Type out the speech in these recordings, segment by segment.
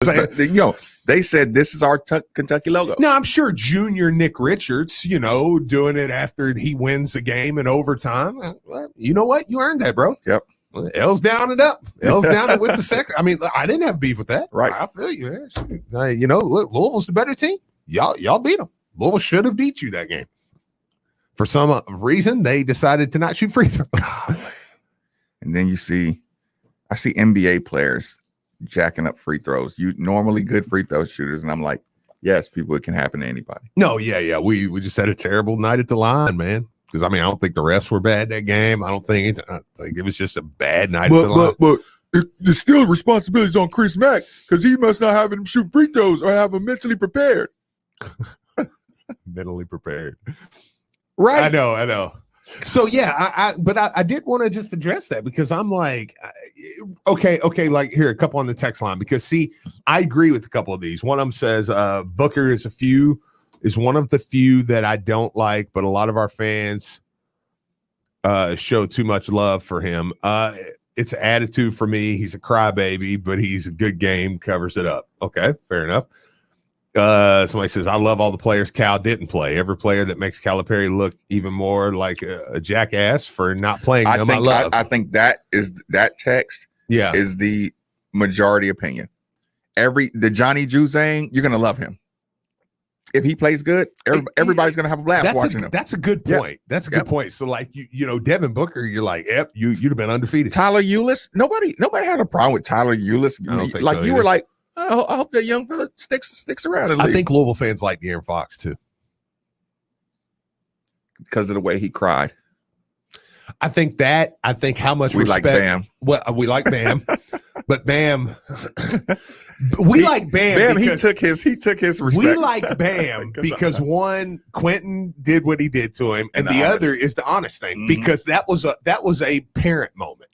They said this is our Kentucky logo. Now, I'm sure Junior Nick Richards, doing it after he wins the game in overtime. Well, you know what? You earned that, bro. Yep. L's down and up. L's down and with the second. I mean, I didn't have beef with that. Right. I feel you, man. Look, Louisville's the better team. Y'all beat them. Louisville should have beat you that game. For some reason, they decided to not shoot free throws. And then I see NBA players jacking up free throws. You normally good free throw shooters, and I'm like, yes, people, it can happen to anybody. No, yeah. We just had a terrible night at the line, man. Because I don't think the refs were bad that game. I think it was just a bad night at the line. But the still responsibility is on Chris Mack because he must not have him shoot free throws or have him mentally prepared. Mentally prepared, right? I know. So yeah, but I did want to just address that because I'm like, okay, like here a couple on the text line because see, I agree with a couple of these. One of them says Booker is one of the few that I don't like, but a lot of our fans show too much love for him. It's an attitude for me. He's a crybaby, but he's a good game, covers it up. Okay, fair enough. Somebody says, I love all the players Cal didn't play. Every player that makes Calipari look even more like a jackass for not playing them. I think that text is the majority opinion. The Johnny Juzang, you're going to love him. If he plays good, everybody's going to have a blast watching him. That's a good point. Yeah. That's a good point. So, like, Devin Booker, you're like, yep, you'd have been undefeated. Tyler Ulis, nobody had a problem with Tyler Ulis. I don't think so you were like, I hope that young fella sticks around. I think Louisville fans like De'Aaron Fox, too. Because of the way he cried. I think how much we respect. Like Bam. Well, we like Bam. But Bam, we like Bam. He took his respect. We like Bam because one, Quentin did what he did to him, and the other is the honest thing because that was a parent moment.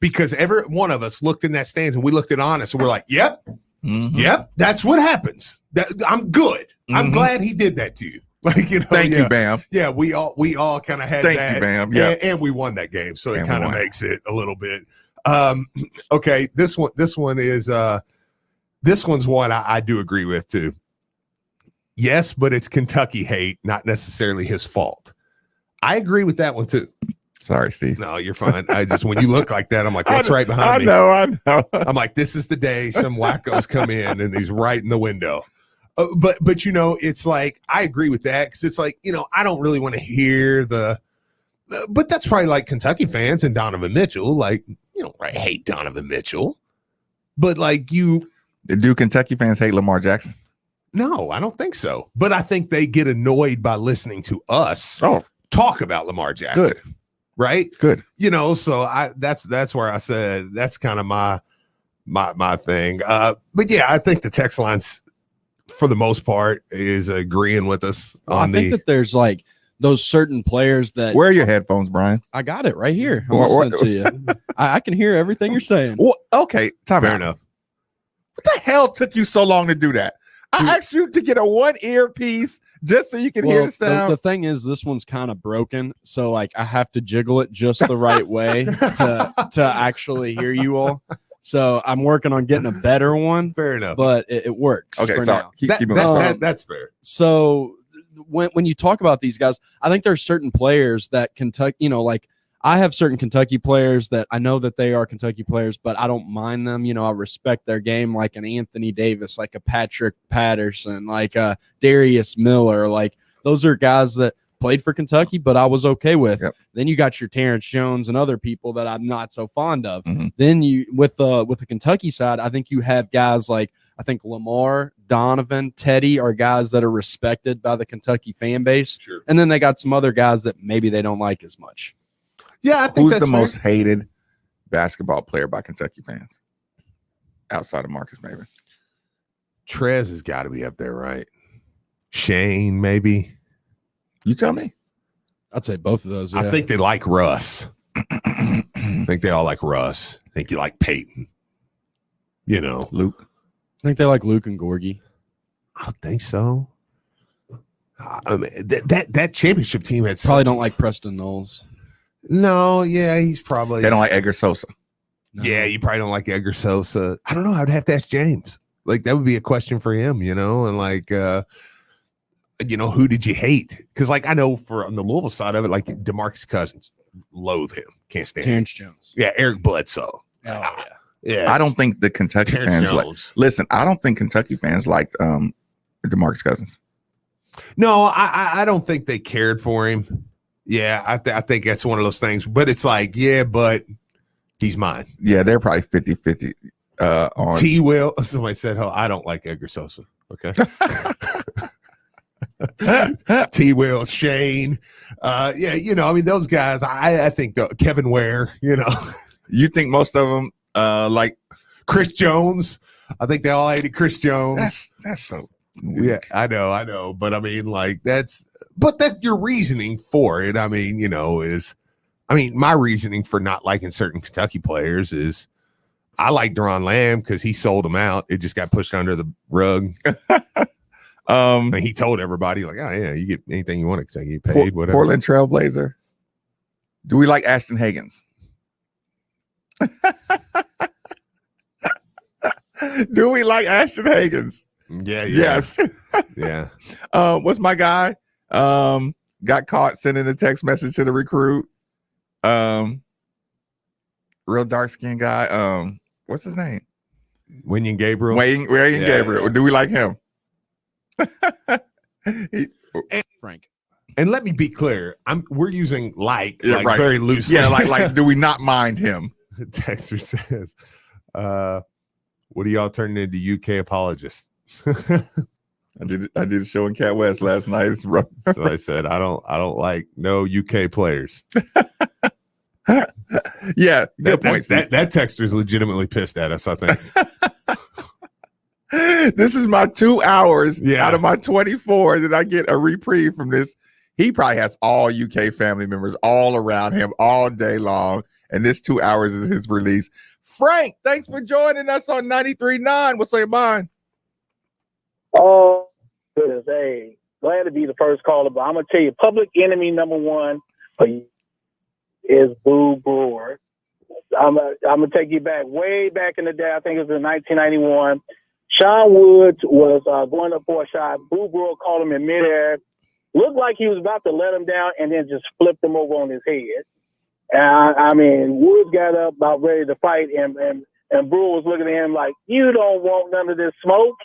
Because every one of us looked in that stands and we looked at honest and we're like, yep, that's what happens. I'm good. I'm glad he did that to you. Like, thank you, Bam. Yeah, we all kind of had thank that. You, Bam. Yeah, and we won that game, so it kind of makes it a little bit. Okay, this one is this one's one I do agree with too. Yes, but it's Kentucky hate, not necessarily his fault. I agree with that one too. Sorry, Steve. No, you're fine. When you look like that, I'm like, what's right behind me? I know. I'm like, this is the day some wackos come in and he's right in the window. But it's like, I agree with that because it's like, I don't really want to hear but that's probably like Kentucky fans and Donovan Mitchell. Like, I hate Donovan Mitchell. But like do Kentucky fans hate Lamar Jackson? No, I don't think so. But I think they get annoyed by listening to us talk about Lamar Jackson. Good. Right? Good. So that's where I said that's kind of my thing. But yeah, I think the text lines for the most part is agreeing with us on I think that there's like those certain players that. Where are your headphones, Brian? I got it right here. I'm listening to you. I can hear everything you're saying. Well, okay, fair enough. What the hell took you so long to do that? I asked you to get a one earpiece just so you can hear the sound. The thing is, this one's kind of broken, so like I have to jiggle it just the right way to actually hear you all. So I'm working on getting a better one. Fair enough, but it works. Okay, for sorry. now. That's fair. So when you talk about these guys, I think there's certain players that Kentucky, like I have certain Kentucky players that I know that they are Kentucky players, but I don't mind them. I respect their game, like an Anthony Davis, like a Patrick Patterson, like a Darius Miller. Like those are guys that played for Kentucky, but I was okay with. Yep. Then you got your Terrence Jones and other people that I'm not so fond of. Then you with the Kentucky side, I think you have guys like I think Lamar, Donovan, Teddy are guys that are respected by the Kentucky fan base. Sure. And then they got some other guys that maybe they don't like as much. Yeah, I think who's that's the fair. most hated basketball player by Kentucky fans outside of Marcus Maven? Trez has got to be up there, right? Shane, maybe. You tell me. I'd say both of those. Yeah. I think they like Russ. I think they all like Russ. I think you like Peyton. Luke. I think they like Luke and Gorgie. I think so. That championship team had probably don't like Preston Knowles. No, yeah, he's probably. They don't like Edgar Sosa. No. Yeah, you probably don't like Edgar Sosa. I don't know. I'd have to ask James. Like that would be a question for him, and like who did you hate? Because like I know on the Louisville side of it, like DeMarcus Cousins, loathe him, can't stand Terrence him. Jones. Yeah, Eric Bledsoe. Oh yeah. Yeah. I don't think the Kentucky Terrence fans Jones. listen, I don't think Kentucky fans liked DeMarcus Cousins. No, I don't think they cared for him. Yeah, I think that's one of those things. But it's like, yeah, but he's mine. Yeah, they're probably 50-50 on T. Will. Somebody said, "Oh, I don't like Edgar Sosa." Okay. T. Will, Shane. Yeah, I mean those guys. I think Kevin Ware. You think most of them like Chris Jones? I think they all hated Chris Jones. That's so. Yeah, I know, but I mean, like that your reasoning for it. I mean, my reasoning for not liking certain Kentucky players is I like Deron Lamb because he sold them out. It just got pushed under the rug. And he told everybody like, oh yeah, you get anything you want to get paid. Whatever. Portland Trailblazer. Do we like Ashton Higgins? Do we like Ashton Higgins? Yeah. Yes. Yeah. What's my guy? Got caught sending a text message to the recruit. Real dark skinned guy. What's his name? Wayne Gabriel. Wayne Gabriel. Do we like him? Frank. And let me be clear. We're using right. very loosely. Yeah, like do we not mind him? Texter says, what are y'all turning into UK apologists? I did a show in Cat West last night. So I said I don't like no UK players. Yeah, good point. That texter is legitimately pissed at us, I think. This is my 2 hours out of my 24 that I get a reprieve from this. He probably has all UK family members all around him all day long, and this 2 hours is his release. Frank, thanks for joining us on 93.9. What's on your mind? Oh, goodness. Hey, glad to be the first caller, but I'm going to tell you, public enemy number one is Boo Brewer. I'm going to take you way back in the day. I think it was in 1991. Sean Woods was going up for a shot. Boo Brewer called him in midair. Looked like he was about to let him down and then just flipped him over on his head. I mean, Woods got up about ready to fight, and Brewer was looking at him like, you don't want none of this smoke.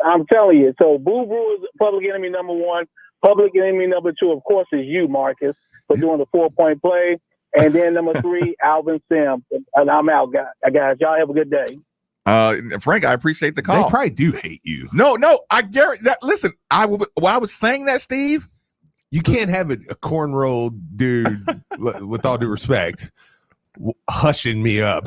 I'm telling you. So Boo Brewer is public enemy number one. Public enemy number two, of course, is you, Marcus, for doing the 4-point play. And then number three, Alvin Sims. And I'm out, guys. Y'all have a good day. Frank, I appreciate the call. They probably do hate you. No, I guarantee that. Listen, while I was saying that, Steve, you can't have a cornrow dude, with all due respect, hushing me up.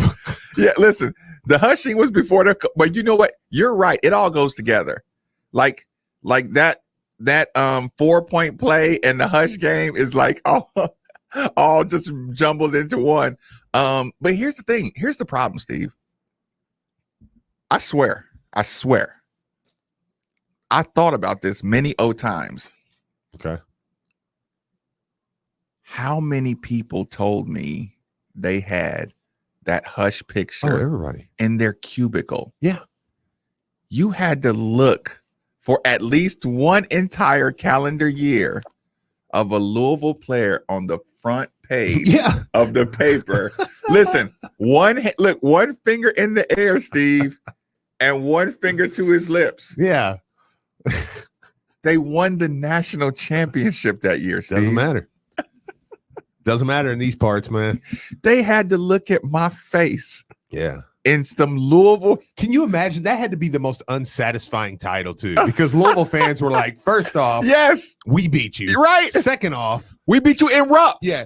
Yeah, listen, the hushing was before but you know what? You're right. It all goes together. Like that 4-point play and the hush game is like all just jumbled into one. But here's the thing. Here's the problem, Steve. I swear. I thought about this many times. Okay. How many people told me they had that hush picture everybody in their cubicle? Yeah. You had to look for at least one entire calendar year of a Louisville player on the front page of the paper. Listen, one finger in the air, Steve, and one finger to his lips. Yeah. They won the national championship that year, Steve. Doesn't matter. Doesn't matter in these parts, man. They had to look at my face. Yeah. In some Louisville. Can you imagine? That had to be the most unsatisfying title, too, because Louisville fans were like, first off, yes, we beat you. Right. Second off, we beat you in Rupp. Yeah.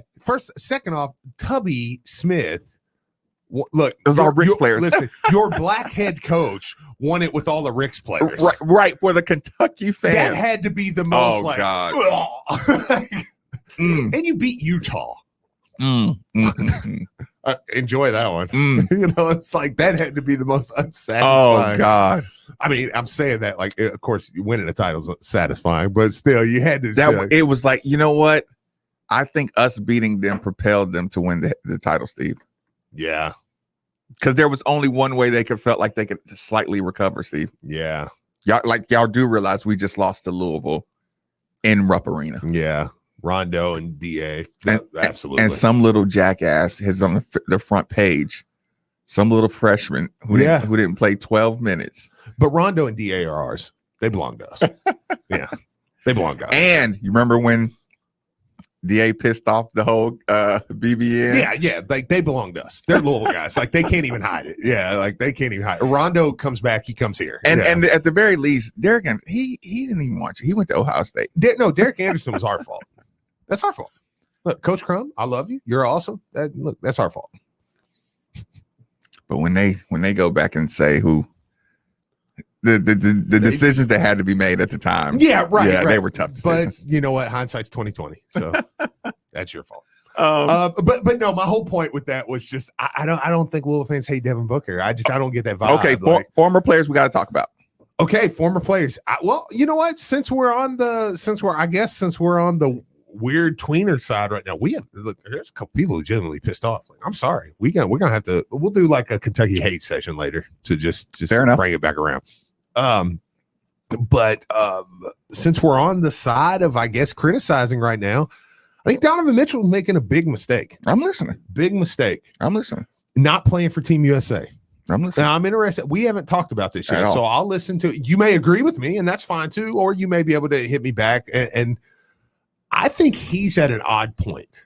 Second off, Tubby Smith. Look, those are Rick's players. Listen, your black head coach won it with all the Rick's players. Right. For the Kentucky fans. That had to be the most God. And you beat Utah. Enjoy that one. It's like that had to be the most unsatisfying. Oh God! I mean, I'm saying that like, of course, winning the title is satisfying, but still, you had to. It was like, you know what? I think us beating them propelled them to win the title, Steve. Yeah. Because there was only one way they felt like they could slightly recover, Steve. Yeah. Y'all do realize we just lost to Louisville in Rupp Arena. Yeah. Rondo and DA. Absolutely. And some little jackass is on the front page. Some little freshman who didn't play 12 minutes. But Rondo and DA are ours. They belong to us. Yeah. They belong to us. And you remember when DA pissed off the whole BBN? Yeah. Like they belong to us. They're little guys. Like they can't even hide it. Yeah, like they can't even hide it. Rondo comes back, he comes here. And at the very least, Derek, he didn't even watch it. He went to Ohio State. Derek Anderson was our fault. That's our fault. Look, Coach Crum, I love you. You're awesome. That's our fault. But when they go back and say who the decisions that had to be made at the time, right. They were tough decisions. But you know what? Hindsight's 20/20. So that's your fault. But no, my whole point with that was just I don't think Louisville fans hate Devin Booker. I don't get that vibe. Okay, former players we got to talk about. Okay, former players. Well, you know what? Since we're on the weird tweener side right now, there's a couple people legitimately pissed off. Like, I'm sorry, we're gonna have to. We'll do like a Kentucky hate session later to just bring it back around. But since we're on the side of, I guess, criticizing right now, I think Donovan Mitchell is making a big mistake. I'm listening. Big mistake. I'm listening. Not playing for Team USA. I'm listening. Now, I'm interested. We haven't talked about this yet, so I'll listen to it. You may agree with me, and that's fine too, or you may be able to hit me back. And I think he's at an odd point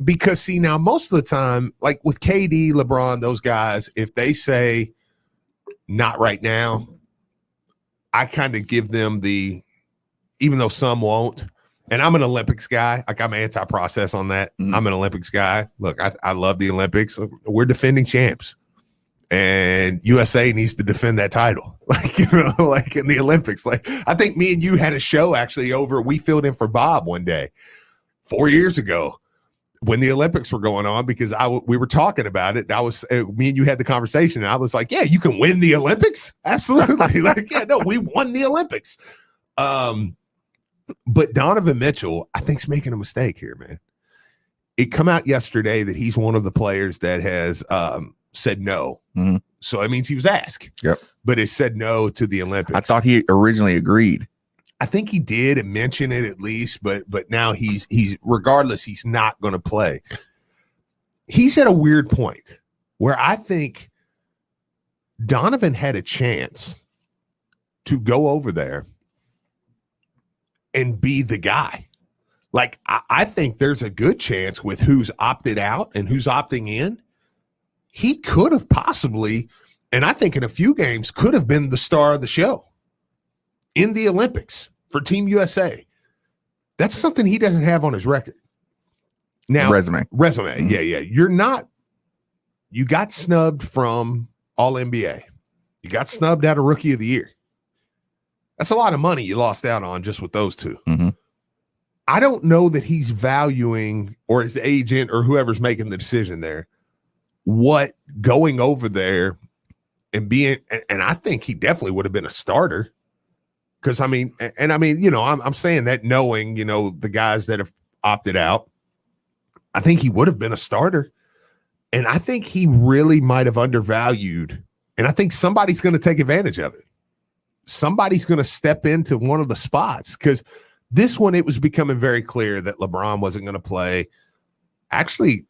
because, see, now most of the time, like with KD, LeBron, those guys, if they say not right now, I kind of give them even though some won't. And I'm an Olympics guy. Like I'm anti-process on that. I'm an Olympics guy. Look, I love the Olympics. We're defending champs. And USA needs to defend that title. Like, like in the Olympics. Like I think me and you had a show actually we filled in for Bob one day 4 years ago when the Olympics were going on, because we were talking about it. Me and you had the conversation, and I was like, yeah, you can win the Olympics. Absolutely. Like, yeah, no, we won the Olympics. But Donovan Mitchell, I think, is making a mistake here, man. It come out yesterday that he's one of the players that has said no. Mm-hmm. So it means he was asked. Yep. But it said no to the Olympics. I thought he originally agreed. I think he did and mentioned it at least, but now he's regardless, he's not going to play. He's at a weird point where I think Donovan had a chance to go over there and be the guy. Like, I think there's a good chance with who's opted out and who's opting in. He could have possibly, and I think in a few games, could have been the star of the show in the Olympics for Team USA. That's something he doesn't have on his record. Now, resume. Mm-hmm. Yeah. You got snubbed from All-NBA. You got snubbed out of Rookie of the Year. That's a lot of money you lost out on just with those two. Mm-hmm. I don't know that he's valuing, or his agent or whoever's making the decision there, what going over there and being, and I think he definitely would have been a starter. Because I'm saying that knowing, the guys that have opted out, I think he would have been a starter. And I think he really might have undervalued, and I think somebody's going to take advantage of it. Somebody's going to step into one of the spots, because this one, it was becoming very clear that LeBron wasn't going to play. Actually,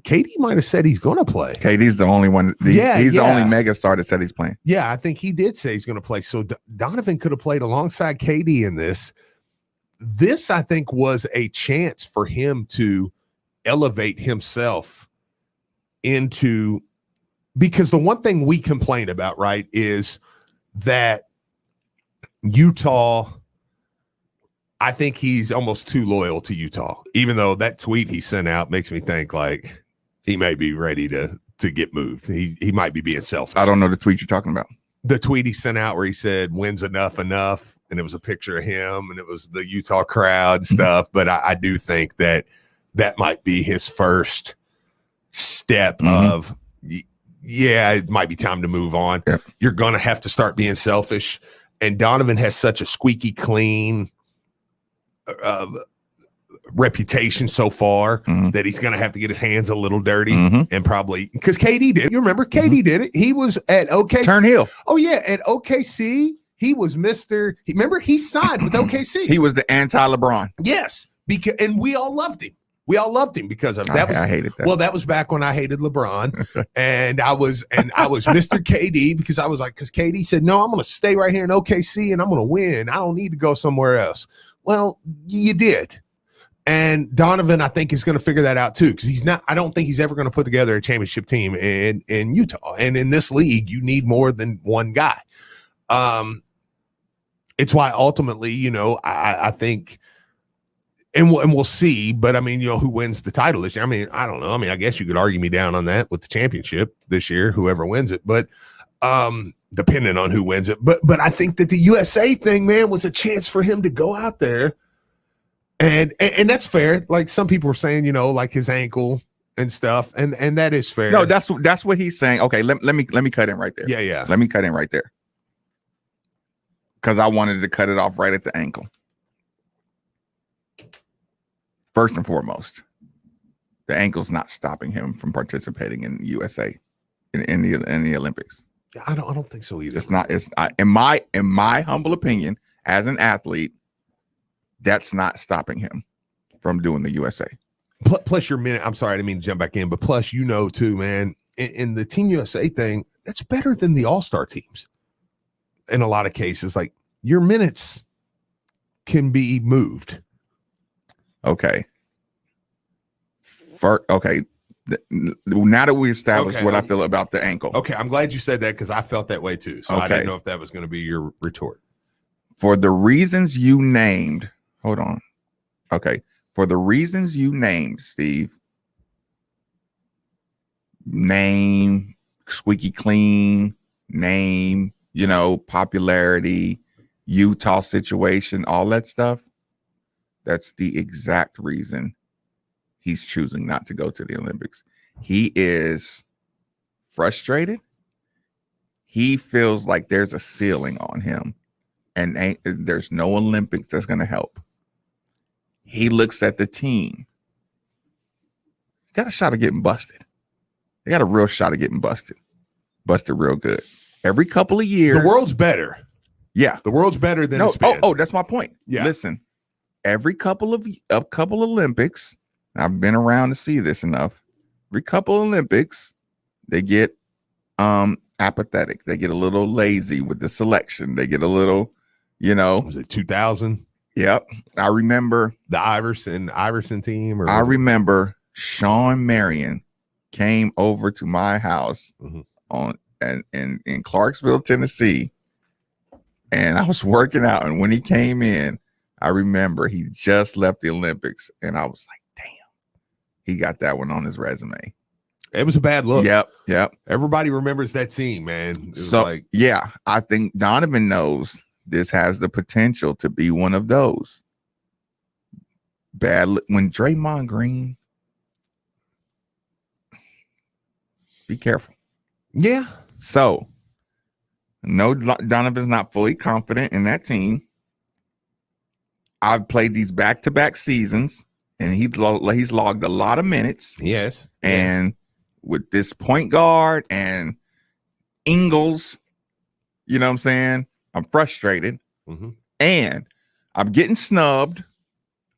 KD might have said he's going to play. KD's the only one. He's the only mega star that said he's playing. Yeah, I think he did say he's going to play. So Donovan could have played alongside KD in this. This, I think, was a chance for him to elevate himself into, because the one thing we complain about, right, is that Utah, I think he's almost too loyal to Utah, even though that tweet he sent out makes me think like he may be ready to get moved. He might be being selfish. I don't know the tweet you're talking about. The tweet he sent out where he said, "When's enough?" And it was a picture of him, and it was the Utah crowd stuff. Mm-hmm. But I do think that might be his first step of, yeah, it might be time to move on. Yep. You're going to have to start being selfish. And Donovan has such a squeaky clean reputation so far that he's going to have to get his hands a little dirty and probably because KD did. You remember KD did it. He was at OKC. Turn heel. Oh yeah, at OKC he was Mr. Remember he signed with OKC. He was the anti-LeBron. Yes, because and we all loved him. We all loved him because of that. I hated that. Well, that was back when I hated LeBron, and I was Mr. KD because I was like, because KD said, no, I'm going to stay right here in OKC and I'm going to win. I don't need to go somewhere else. Well, you did. And Donovan, I think, is going to figure that out too, because I don't think he's ever going to put together a championship team in Utah. And in this league, you need more than one guy. It's why ultimately, I think, and we'll see, but I mean, who wins the title this year? I mean, I don't know. I mean, I guess you could argue me down on that with the championship this year, whoever wins it, but depending on who wins it. But I think that the USA thing, man, was a chance for him to go out there. And that's fair. Like some people were saying, like his ankle and stuff, and that is fair. No, that's what he's saying. Okay, let me cut in right there. Yeah. Let me cut in right there. Because I wanted to cut it off right at the ankle. First and foremost, the ankle's not stopping him from participating in USA in the Olympics. I don't think so either. It's not. In my humble opinion, as an athlete, that's not stopping him from doing the USA. Plus your minute. I'm sorry, I didn't mean to jump back in, but plus too, man, in the Team USA thing, that's better than the All-Star teams. In a lot of cases, like your minutes can be moved. Okay. Now that we established what I feel about the ankle. Okay, I'm glad you said that because I felt that way too. So I didn't know if that was going to be your retort. For the reasons you named, hold on. Okay. For the reasons you named, Steve, name, squeaky clean, name, popularity, Utah situation, all that stuff. That's the exact reason he's choosing not to go to the Olympics. He is frustrated. He feels like there's a ceiling on him and there's no Olympics that's going to help. He looks at the team. He got a shot of getting busted. They got a real shot of getting busted. Busted real good. Every couple of years. The world's better. Yeah. The world's better than it's been. Oh, that's my point. Yeah. Listen, every couple of Olympics, I've been around to see this enough. Every couple Olympics, they get apathetic. They get a little lazy with the selection. They get a little, Was it 2000? Yep. I remember the Iverson team. I remember Sean Marion came over to my house in Clarksville, Tennessee, and I was working out. And when he came in, I remember he just left the Olympics, and I was like, damn, he got that one on his resume. It was a bad look. Yep. Everybody remembers that team, man. I think Donovan knows this has the potential to be one of those. Bad when Draymond Green, be careful. Yeah. So, no, Donovan's not fully confident in that team. I've played these back-to-back seasons, and he's logged a lot of minutes. Yes. And with this point guard and Ingles, you know what I'm saying? I'm frustrated. And I'm getting snubbed.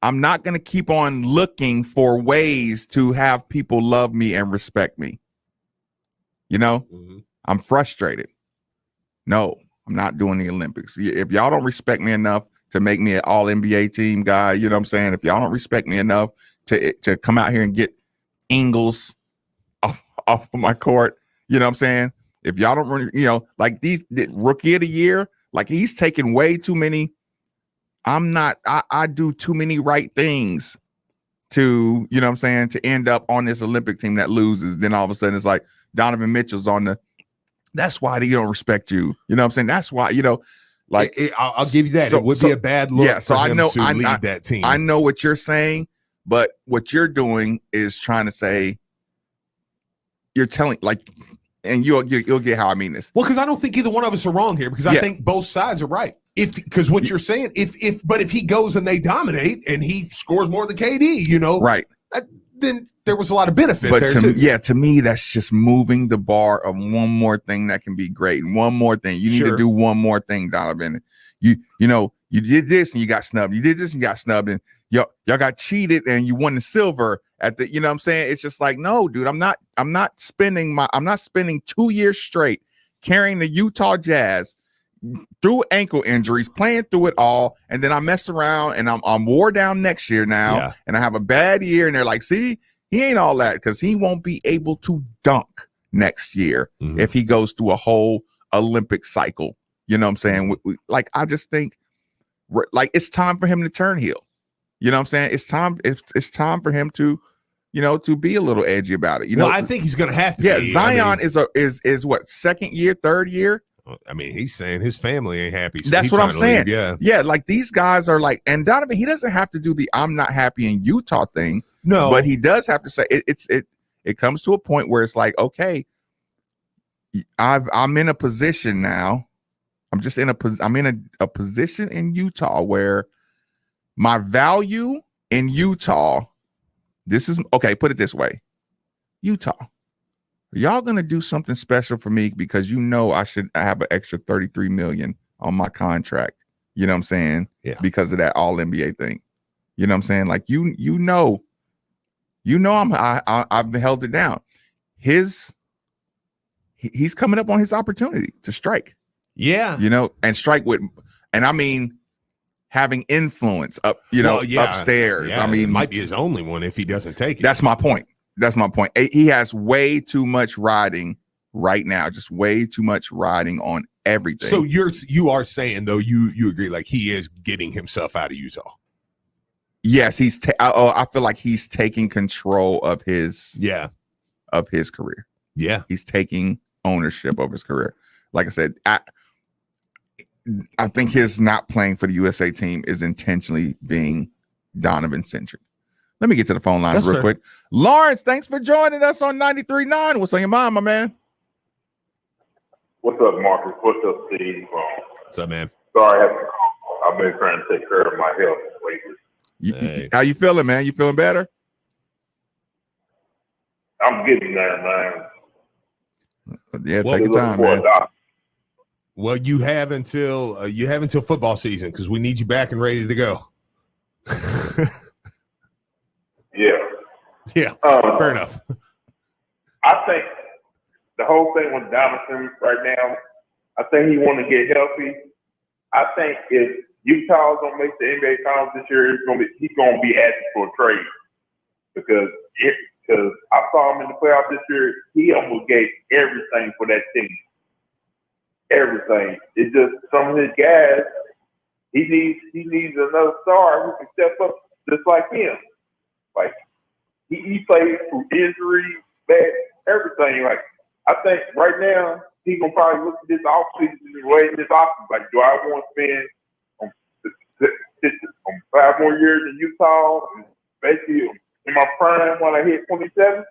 I'm not going to keep on looking for ways to have people love me and respect me. I'm frustrated. No, I'm not doing the Olympics. If y'all don't respect me enough to make me an all NBA team guy, you know what I'm saying? If y'all don't respect me enough to come out here and get Ingles off of my court, you know what I'm saying? If y'all don't, like these rookie of the year, like he's taking way too many. I do too many right things to, you know what I'm saying, to end up on this Olympic team that loses. Then all of a sudden it's like Donovan Mitchell's that's why they don't respect you. You know what I'm saying? That's why, I'll give you that. It would be a bad look for him to lead that team. I know what you're saying, but what you're doing is trying to say, you're telling and you'll get how I mean this. Well, because I don't think either one of us are wrong here because I think both sides are right. Because what you're saying, if he goes and they dominate and he scores more than KD, right, then there was a lot of benefit but there too. Yeah, to me, that's just moving the bar of one more thing that can be great, and one more thing. You need to do one more thing, Donovan. You did this and you got snubbed. You did this and you got snubbed, and y'all got cheated and you won the silver at the. You know what I'm saying? It's just like, no, dude, I'm not spending 2 years straight carrying the Utah Jazz through ankle injuries, playing through it all, and then I mess around and I'm wore down next year now, and I have a bad year, and they're like, see, he ain't all that, because he won't be able to dunk next year if he goes through a whole Olympic cycle. You know what I'm saying? I just think it's time for him to turn heel. You know what I'm saying? It's time for him to, to be a little edgy about it. I think he's going to have to. Yeah, Zion is what, second year, third year. I mean, he's saying his family ain't happy. So that's what I'm saying. Yeah. Like these guys are like, and Donovan, he doesn't have to do the "I'm not happy in Utah" thing. No, but he does have to say it comes to a point where it's like, okay, I'm in a position now. I'm in a position in Utah where my value in Utah. This is okay. Put it this way, Utah. Y'all gonna do something special for me because I should have an extra $33 million on my contract. You know what I'm saying? Yeah. Because of that All NBA thing. You know what I'm saying? Like I've held it down. He's coming up on his opportunity to strike. Yeah. And strike with, and I mean having influence up, upstairs. Yeah, I mean, it might be his only one if he doesn't take it. That's my point. He has way too much riding right now, just way too much riding on everything. So you are saying though, you agree, like he is getting himself out of Utah. Yes, I feel like he's taking control of his career. Yeah, he's taking ownership of his career. Like I said, I think his not playing for the USA team is intentionally being Donovan centric. Let me get to the phone lines real quick. Lawrence, thanks for joining us on 93.9. What's on your mind, my man? What's up, Marcus? What's up, Steve? What's up, man? Sorry, I've been trying to take care of my health lately. How you feeling, man? You feeling better? I'm getting there, man. Yeah, take your time, man. Well, you have until football season, because we need you back and ready to go. Yeah. Fair enough. I think the whole thing with Donovan right now, I think he want to get healthy. I think if Utah's gonna make the NBA Finals this year, he's gonna be asking for a trade because I saw him in the playoffs this year. He almost gave everything for that team. Everything. It's just some of his guys. He needs another star who can step up just like him. Like he plays through injury, bad everything. Like I think right now he's gonna probably look at this offseason and weigh this option. Like, do I want to spend on 5 more years in Utah, basically in my prime when I hit 27,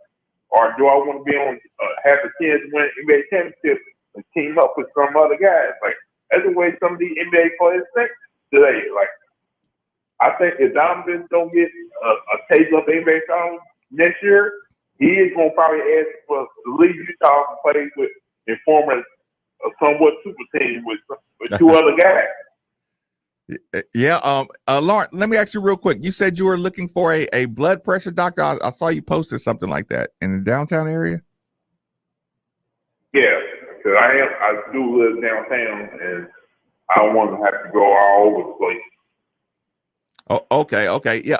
or do I want to be on have a chance to win NBA championship and team up with some other guys? Like that's the way some of these NBA players think today. Like I think if Donovan don't get a taste of the NBA Finals next year, he is going to probably ask for to leave Utah and play with and form a somewhat super team with 2 other guys. Yeah. Lauren, let me ask you real quick. You said you were looking for a blood pressure doctor. I saw you posted something like that in the downtown area. Yeah, because I do live downtown, and I don't want to have to go all over the place. Oh, okay. Yeah.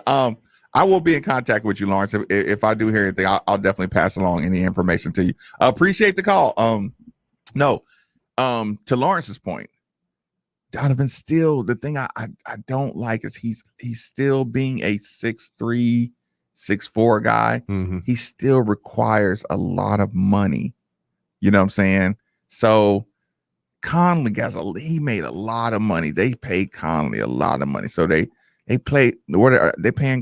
I will be in contact with you, Lawrence. If I do hear anything, I'll definitely pass along any information to you. Appreciate the call. To Lawrence's point, Donovan still, the thing I don't like is he's still being a 6'3", 6'4" guy. Mm-hmm. He still requires a lot of money. You know what I'm saying? So Conley he made a lot of money. They paid Conley a lot of money. So they paying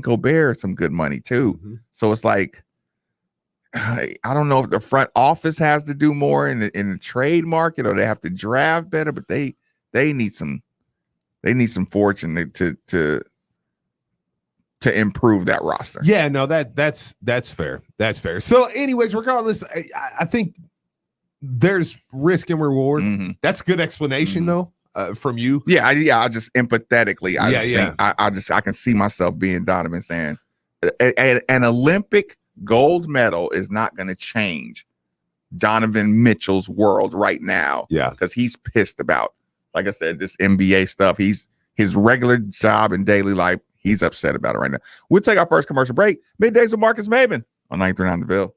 Gobert some good money too. Mm-hmm. So it's like, I don't know if the front office has to do more in the trade market or they have to draft better, but they need some They need some fortune to improve that roster. Yeah, no, that's fair. That's fair. So, anyways, regardless, I think there's risk and reward. Mm-hmm. That's a good explanation, though, from you. Yeah, I just empathetically, I can see myself being Donovan, saying an Olympic gold medal is not going to change Donovan Mitchell's world right now. Yeah, because he's pissed about, like I said, this NBA stuff. His regular job and daily life. He's upset about it right now. We'll take our first commercial break. Middays with Marcus Maven on 93.9 The Ville.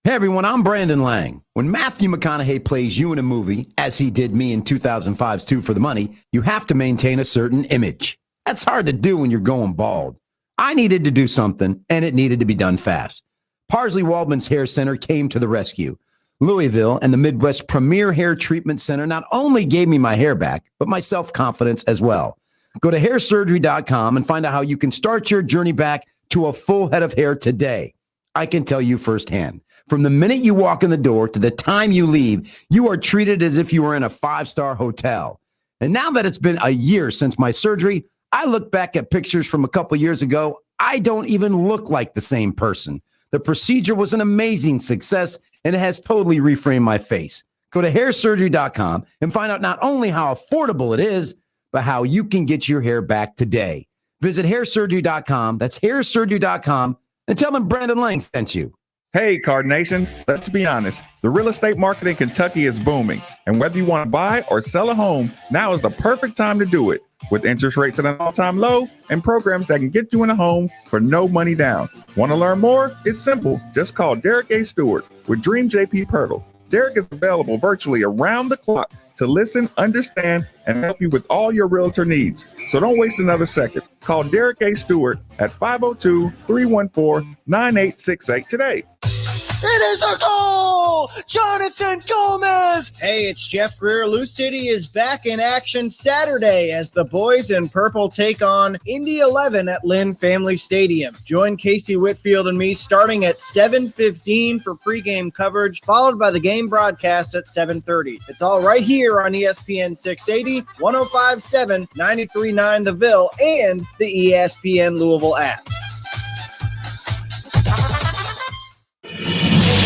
Hey everyone, I'm Brandon Lang. When Matthew McConaughey plays you in a movie, as he did me in 2005's Two for the Money, you have to maintain a certain image. That's hard to do when you're going bald. I needed to do something, and it needed to be done fast. Parsley Waldman's Hair Center came to the rescue. Louisville and the Midwest Premier Hair Treatment Center not only gave me my hair back, but my self-confidence as well. Go to hairsurgery.com and find out how you can start your journey back to a full head of hair today. I can tell you firsthand, from the minute you walk in the door to the time you leave, you are treated as if you were in a 5-star hotel. And now that it's been a year since my surgery, I look back at pictures from a couple years ago. I don't even look like the same person. The procedure was an amazing success, and it has totally reframed my face. Go to hairsurgery.com and find out not only how affordable it is, but how you can get your hair back today. Visit hairsurgery.com. That's hairsurgery.com. And tell them Brandon Lang sent you. Hey, Card Nation, let's be honest. The real estate market in Kentucky is booming. And whether you want to buy or sell a home, now is the perfect time to do it. With interest rates at an all-time low and programs that can get you in a home for no money down. Want to learn more? It's simple. Just call Derek A. Stewart with Dream JP Pirtle. Derek is available virtually around the clock to listen, understand, and help you with all your realtor needs. So don't waste another second. Call Derek A. Stewart at 502-314-9868 today. It is a goal! Jonathan Gomez! Hey, it's Jeff Greer. Lou City is back in action Saturday as the boys in purple take on Indy 11 at Lynn Family Stadium. Join Casey Whitfield and me starting at 7:15 for pregame coverage, followed by the game broadcast at 7:30. It's all right here on ESPN 680, 105.7, 93.9 The Ville, and the ESPN Louisville app.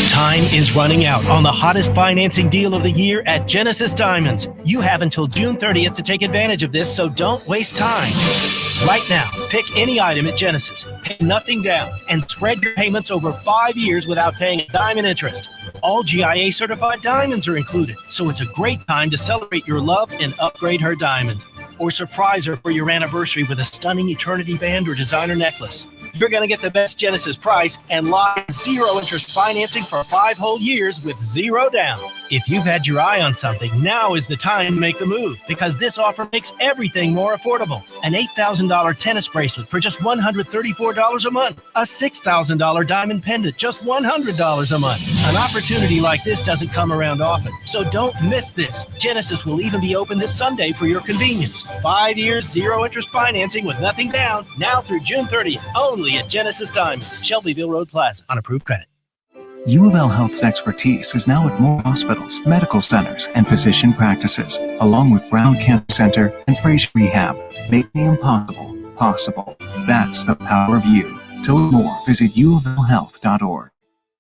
Time is running out on the hottest financing deal of the year at Genesis Diamonds. You have until June 30th to take advantage of this, so don't waste time. Right now, pick any item at Genesis, pay nothing down, and spread your payments over 5 years without paying a dime in interest. All GIA certified diamonds are included, so it's a great time to celebrate your love and upgrade her diamond. Or surprise her for your anniversary with a stunning eternity band or designer necklace. You're going to get the best Genesis price and lock in 0 interest financing for 5 whole years with 0 down. If you've had your eye on something, now is the time to make the move because this offer makes everything more affordable. An $8,000 tennis bracelet for just $134 a month. A $6,000 diamond pendant, just $100 a month. An opportunity like this doesn't come around often, so don't miss this. Genesis will even be open this Sunday for your convenience. 5 years, 0 interest financing with nothing down, now through June 30th. Only at Genesis Diamonds, Shelbyville Road Plaza, on approved credit. U of L Health's expertise is now at more hospitals, medical centers, and physician practices, along with Brown Cancer Center and Fraser Rehab. Make the impossible possible. That's the power of you. To learn more, visit uoflhealth.org.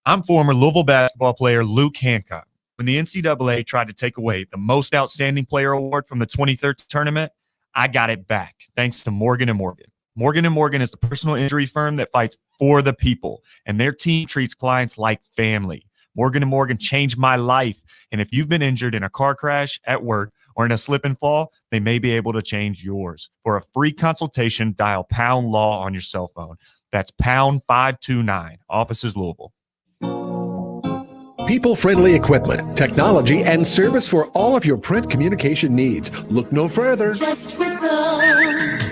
I'm former Louisville basketball player Luke Hancock. When the NCAA tried to take away the Most Outstanding Player Award from the 2013 tournament, I got it back thanks to Morgan & Morgan. Morgan & Morgan is the personal injury firm that fights for the people, and their team treats clients like family. Morgan & Morgan changed my life, and if you've been injured in a car crash, at work, or in a slip and fall, they may be able to change yours. For a free consultation, dial #LAW on your cell phone. That's #529, offices Louisville. People-friendly equipment, technology, and service for all of your print communication needs. Look no further. Just Whistle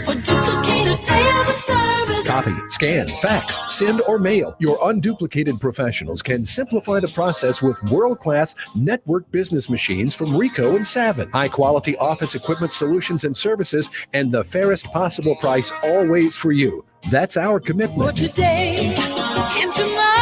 for duplicator sales and service. Copy, scan, fax, send, or mail. Your unduplicated professionals can simplify the process with world-class network business machines from Ricoh and Savin. High-quality office equipment solutions and services, and the fairest possible price always for you. That's our commitment. For today and tomorrow.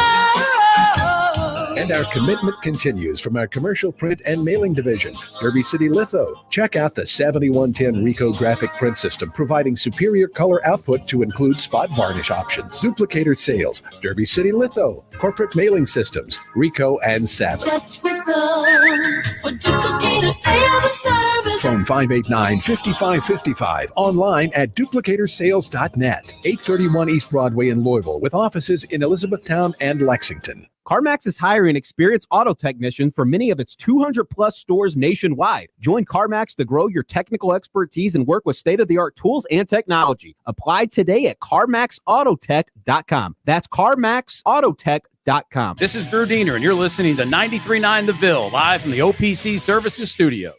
And our commitment continues from our commercial print and mailing division, Derby City Litho. Check out the 7110 Ricoh graphic print system, providing superior color output to include spot varnish options. Duplicator sales, Derby City Litho. Corporate mailing systems, Ricoh and Savage. Just whistle for duplicator sales and service. Phone 589-5555. Online at duplicatorsales.net. 831 East Broadway in Louisville, with offices in Elizabethtown and Lexington. CarMax is hiring experienced auto technicians for many of its 200-plus stores nationwide. Join CarMax to grow your technical expertise and work with state-of-the-art tools and technology. Apply today at CarMaxAutotech.com. That's CarMaxAutotech.com. This is Drew Diener, and you're listening to 93.9 The Ville, live from the OPC Services Studio.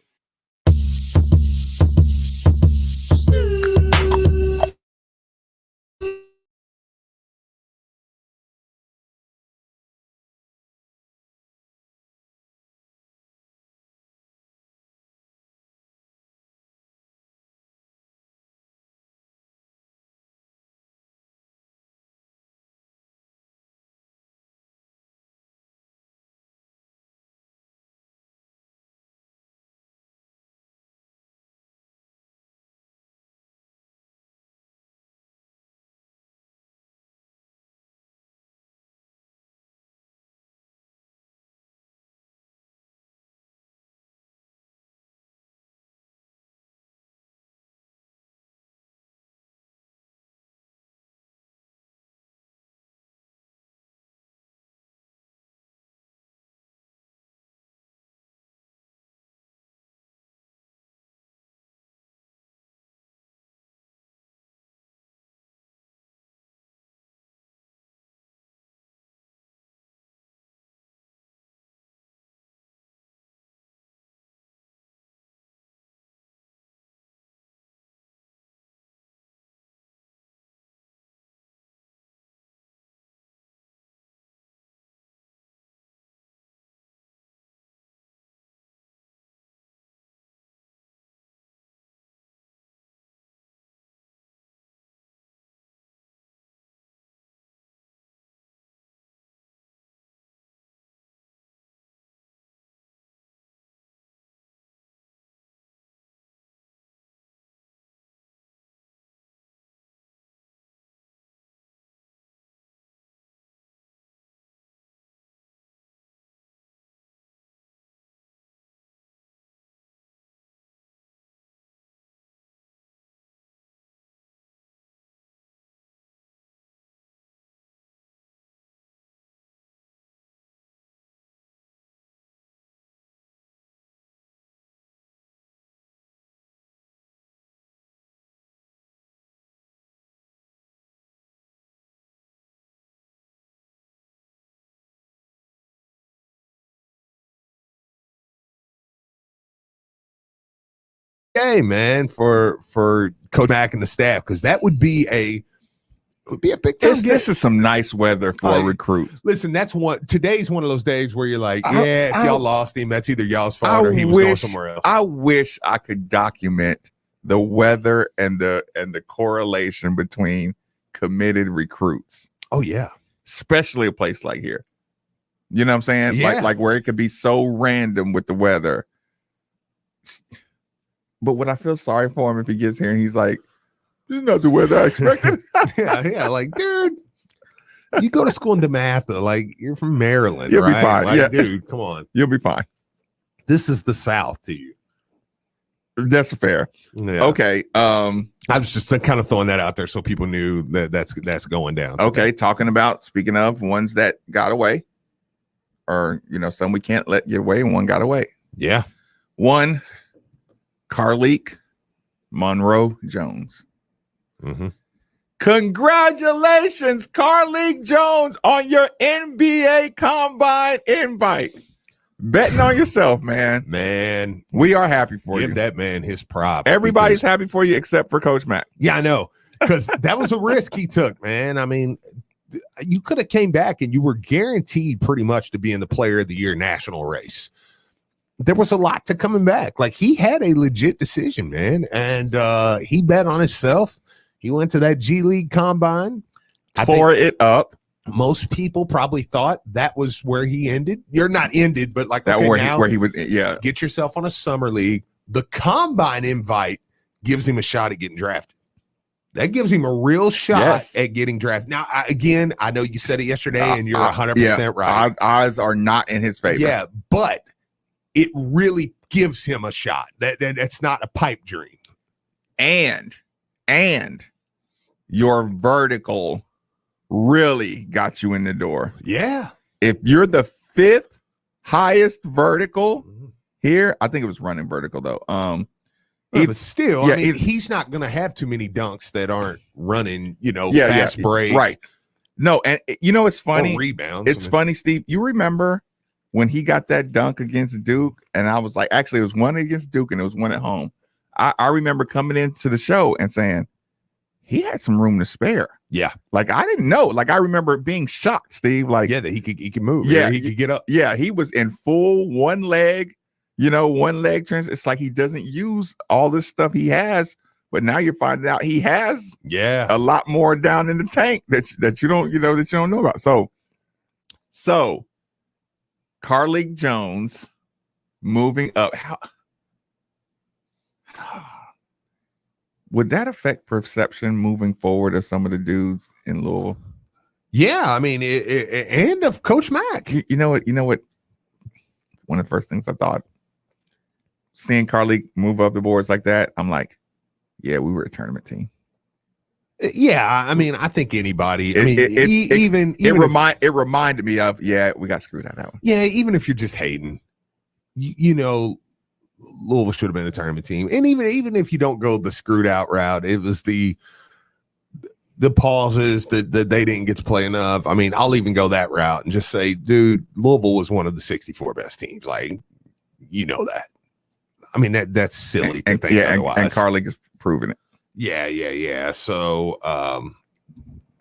Hey, man, for Coach Mack and the staff, because that would be a big time. This is some nice weather for a recruit. Listen, today's one of those days where you're like, if y'all lost him, that's either y'all's fault or he was going somewhere else. I wish I could document the weather and the correlation between committed recruits. Oh yeah, especially a place like here. You know what I'm saying? Yeah. Like where it could be so random with the weather. But would I feel sorry for him if he gets here and he's like, "This is not the weather I expected." yeah, like, dude, you go to school in DeMatha, like you're from Maryland. You'll right? be fine. Like, yeah, dude, come on, you'll be fine. This is the South to you. That's fair. Yeah. Okay. I was just kind of throwing that out there so people knew that's going down. So okay. Speaking of ones that got away, or some we can't let get away, and one got away. Yeah. One, Carleek Monroe Jones. Mm-hmm. Congratulations, Carleek Jones, on your NBA Combine invite. Betting on yourself, man. Man, we are happy for you. Give that man his props. Everybody's happy for you except for Coach Mack. Yeah, I know, because that was a risk he took, man. I mean, you could have came back and you were guaranteed pretty much to be in the Player of the Year national race. There was a lot to coming back. Like, he had a legit decision, man, and he bet on himself. He went to that G League Combine. Tore it up. most people probably thought that was where he ended. You're not ended, but like that okay, where he was. Yeah, get yourself on a summer league. The combine invite gives him a shot at getting drafted. That gives him a real shot at getting drafted. Now, I know you said it yesterday, and you're 100% right. Odds are not in his favor. Yeah, but it really gives him a shot. That's not a pipe dream. And your vertical really got you in the door. Yeah. If you're the 5th highest vertical here, I think it was running vertical though. But still, I mean, he's not going to have too many dunks that aren't running, fast break. Right. No, and it's funny. Or rebounds. It's funny, Steve. You remember when he got that dunk against Duke? And I was like, actually, it was one against Duke and it was one at home. I remember coming into the show and saying, he had some room to spare. Yeah. Like, I didn't know. Like, I remember being shocked, Steve. Like, that he could move. Yeah. He could get up. Yeah. He was in full one leg trans. It's like he doesn't use all this stuff he has, but now you're finding out he has a lot more down in the tank that you don't know about. So Carlik Jones moving up. How would that affect perception moving forward of some of the dudes in Louisville? Yeah, I mean, and of Coach Mack. You know what? One of the first things I thought, seeing Carlik move up the boards like that, I'm like, yeah, we were a tournament team. Yeah, I mean, I think anybody. It reminded me of we got screwed out of that one. Yeah, even if you're just hating, Louisville should have been a tournament team, and even if you don't go the screwed out route, it was the pauses that they didn't get to play enough. I mean, I'll even go that route and just say, dude, Louisville was one of the 64 best teams. Like, that. I mean, that's silly to think otherwise. And Carlik is proving it. Yeah. So,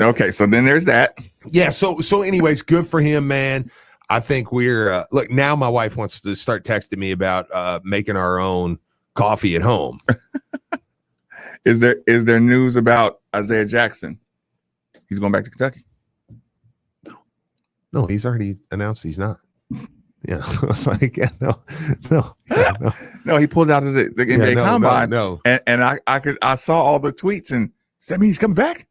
okay. So then there's that. Yeah. So anyways, good for him, man. I think we're look, now my wife wants to start texting me about making our own coffee at home. Is there news about Isaiah Jackson? He's going back to Kentucky. No, he's already announced he's not. Yeah, I was like, no. No, he pulled out of the NBA Combine. No. And I saw all the tweets, and does that mean he's coming back?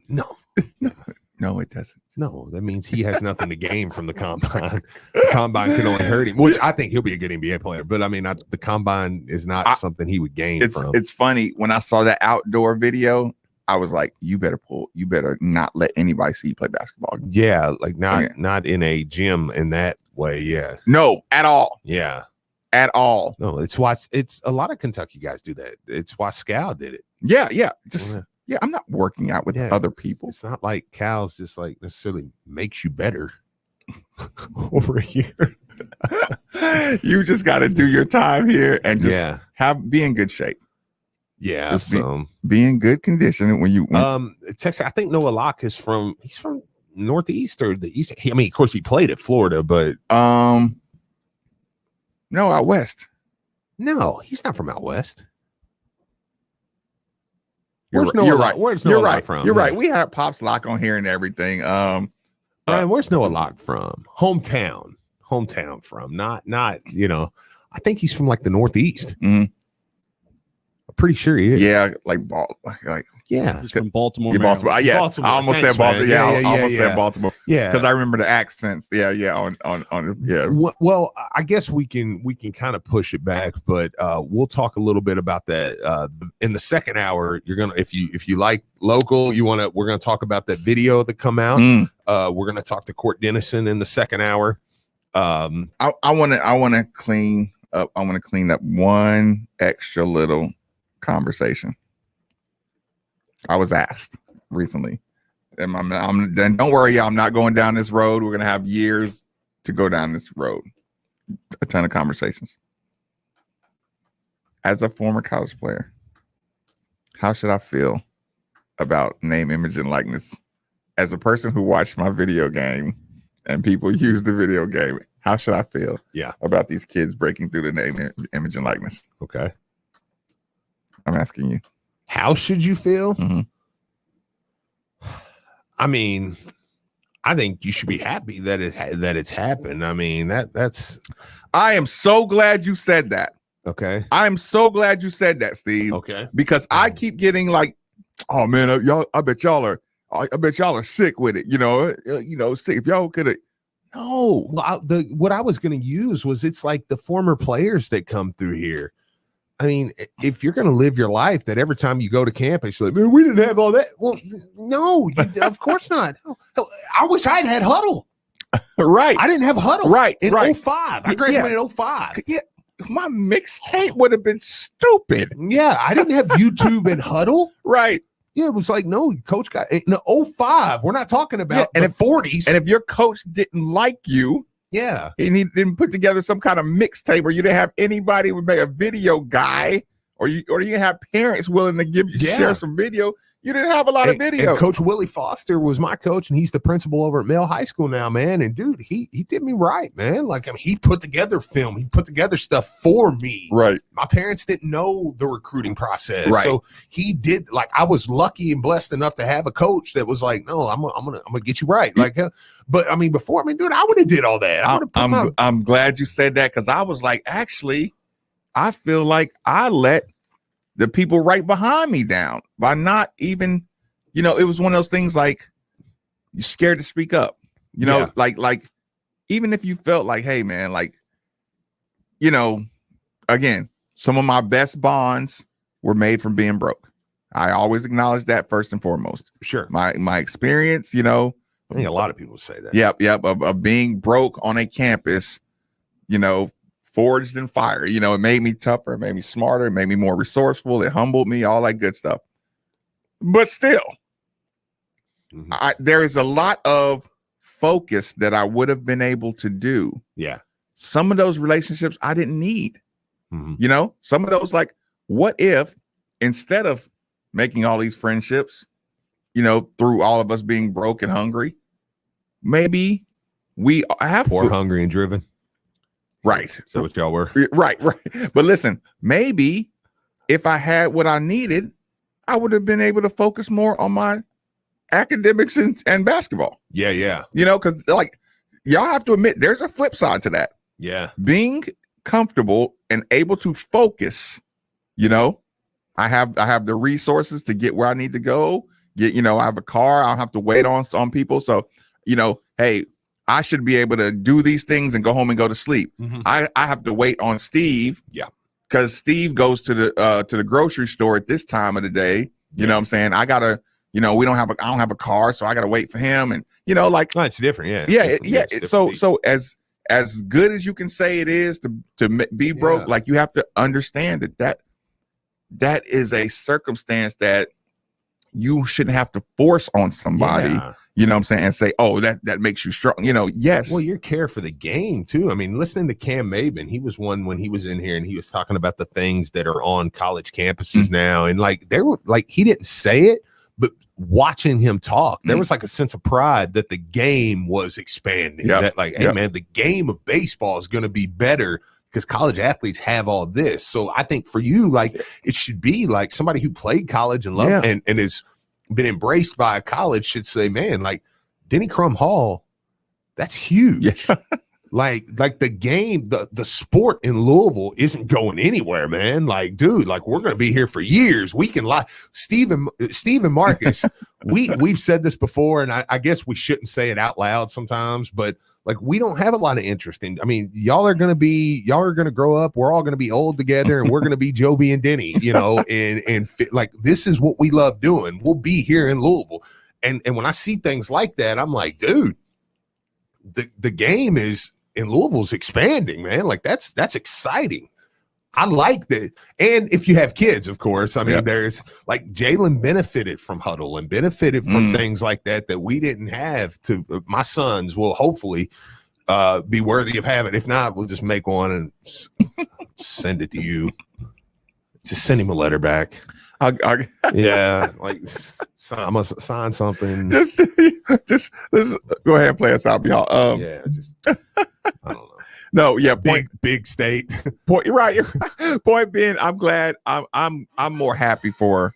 No, it doesn't. No, that means he has nothing to gain from the Combine. The Combine can only hurt him, which I think he'll be a good NBA player. But I mean, the Combine is not something he would gain from. It's funny, when I saw that outdoor video, I was like, you better not let anybody see you play basketball. Yeah, like not in a gym in that way. Yeah. No, at all. Yeah. At all. No, it's a lot of Kentucky guys do that. It's why Scal did it. Yeah. I'm not working out with other people. It's not like Cal's just like necessarily makes you better over here. You just got to do your time here and just be in good shape. Yeah, just be in good condition when you. Texas, I think Noah Locke he's from Northeast or the East. I mean, of course, he played at Florida, but no, out west. No, he's not from out west. You're right. Where's Noah Locke from? You're right. We had Pops Locke on here and everything. Brian, where's Noah Locke from? Hometown from. Not. I think he's from like the Northeast. Mm-hmm. Pretty sure he is. Yeah, he's from Baltimore. Yeah, Baltimore. Yeah, Baltimore. I almost said Baltimore. Yeah, I almost said Baltimore. Yeah, because I remember the accents. Yeah. Well, I guess we can kind of push it back, but we'll talk a little bit about that in the second hour. You're gonna, if you like local, we're gonna talk about that video that come out. We're gonna talk to Court Dennison in the second hour. I want to clean up. I want to clean up one extra little conversation. I was asked recently, and then don't worry, I'm not going down this road. We're gonna have years to go down this road. A ton of conversations. As a former college player, how should I feel about name, image, and likeness? As a person who watched my video game and people use the video game, how should I feel about these kids breaking through the name, image, and likeness? Okay. I'm asking you. How should you feel? Mm-hmm. I mean, I think you should be happy that it's happened. I mean, that's. I am so glad you said that. Okay. I'm so glad you said that, Steve. Okay. Because I keep getting like, oh man, I bet y'all are sick with it. Sick. If y'all could have. No. Well, what I was going to use was it's like the former players that come through here. I mean, if you're going to live your life that every time you go to campus, you're like, man, we didn't have all that. Well, no, of course not. I wish I'd had huddle. Right. I didn't have huddle. Right. In right. 05. I graduated in 05. Yeah. My mixtape would have been stupid. Yeah. I didn't have YouTube and huddle. Right. Yeah. It was like, no, coach got in 05. We're not talking about the 40s. And if your coach didn't like you, yeah, and he didn't put together some kind of mixtape, or you didn't have anybody with a video guy, or you have parents willing to share some video. You didn't have a lot of video. And Coach Willie Foster was my coach, and he's the principal over at Male High School now, man. And dude, he did me right, man. Like, I mean, he put together film, he put together stuff for me. Right. My parents didn't know the recruiting process, right. So he did. Like, I was lucky and blessed enough to have a coach that was like, no, I'm gonna get you right. Like, but I mean, before, dude, I would have did all that. I'm glad you said that, because I was like, actually, I feel like I let the people right behind me down by not even, it was one of those things like you're scared to speak up, like even if you felt like, hey man, like, again, some of my best bonds were made from being broke. I always acknowledge that first and foremost. Sure. My experience, I think a lot of people say that. Yep. Of being broke on a campus, forged in fire. It made me tougher, it made me smarter, it made me more resourceful, it humbled me, all that good stuff. But still, there is a lot of focus that I would have been able to do. Yeah. Some of those relationships I didn't need. Some of those, like, what if instead of making all these friendships, through all of us being broke and hungry, maybe we have poor, hungry, and driven. Right. So what y'all were. Right. But listen, maybe if I had what I needed, I would have been able to focus more on my academics and basketball. Yeah. Because like y'all have to admit there's a flip side to that. Yeah. Being comfortable and able to focus, I have the resources to get where I need to go. I have a car. I don't have to wait on people. So, hey, I should be able to do these things and go home and go to sleep. I have to wait on Steve. Yeah. Because Steve goes to the grocery store at this time of the day. You know what I'm saying? I gotta, I don't have a car, so I gotta wait for him. And it's different. Yeah. So as good as you can say it is to be broke, like you have to understand that is a circumstance that you shouldn't have to force on somebody. Yeah. You know what I'm saying? And say, oh, that makes you strong. Yes. Well, your care for the game too. I mean, listening to Cam Maben, he was one when he was in here and he was talking about the things that are on college campuses now. And like, they were like, he didn't say it, but watching him talk, there was like a sense of pride that the game was expanding. That like, hey man, the game of baseball is going to be better because college athletes have all this. So I think for you, like, it should be like somebody who played college and loved and is been embraced by a college should say, man, like Denny Crum Hall, that's huge. like the game, the sport in Louisville isn't going anywhere, man. Like, dude, like we're going to be here for years. We can lie. Steve and Marcus, we've said this before, and I guess we shouldn't say it out loud sometimes, but like we don't have a lot of interest in. I mean, y'all are going to grow up. We're all going to be old together, and we're going to be Joby and Denny, and like this is what we love doing. We'll be here in Louisville, and when I see things like that, I'm like, dude, the game is in Louisville's expanding, man. Like that's exciting. I like that. And if you have kids, of course, I mean, there's like Jalen benefited from huddle and benefited from things like that we didn't have. To my sons will hopefully be worthy of having. If not, we'll just make one and send it to you. Just send him a letter back. Yeah, like I'm gonna sign something. Just go ahead and play us out, y'all. I don't know. No, yeah, big state. Point, right. Point being, I'm glad. I'm more happy for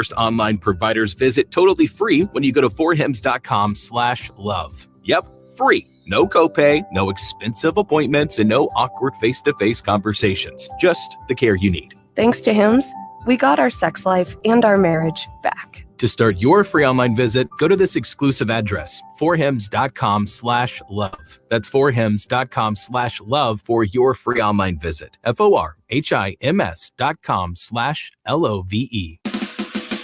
First online providers visit totally free when you go to forhims.com/love. Yep, free. No copay, no expensive appointments, and no awkward face-to-face conversations. Just the care you need. Thanks to Hims, we got our sex life and our marriage back. To start your free online visit, go to this exclusive address, forhims.com/love. That's forhims.com/love for your free online visit. forhims.com/LOVE.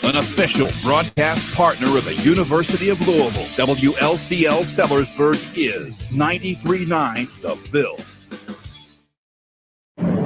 An official broadcast partner of the University of Louisville, WLCL Sellersburg is 93.9 The Ville.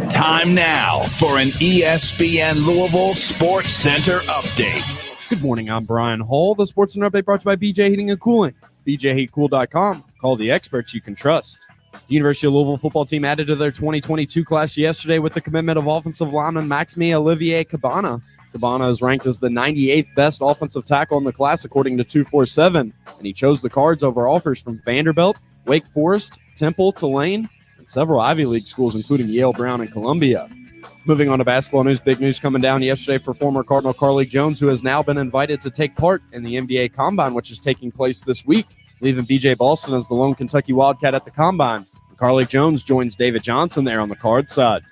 Time now for an ESPN Louisville Sports Center update. Good morning, I'm Brian Hall. The Sports Center update brought to you by BJ Heating and Cooling. BJHeatCool.com. Call the experts you can trust. The University of Louisville football team added to their 2022 class yesterday with the commitment of offensive lineman Maxime Olivier Cabana. Cabana is ranked as the 98th best offensive tackle in the class, according to 247, and he chose the Cards over offers from Vanderbilt, Wake Forest, Temple, Tulane, and several Ivy League schools, including Yale, Brown, and Columbia. Moving on to basketball news, big news coming down yesterday for former Cardinal Carly Jones, who has now been invited to take part in the NBA Combine, which is taking place this week, leaving BJ Boston as the lone Kentucky Wildcat at the Combine. And Carly Jones joins David Johnson there on the Card side.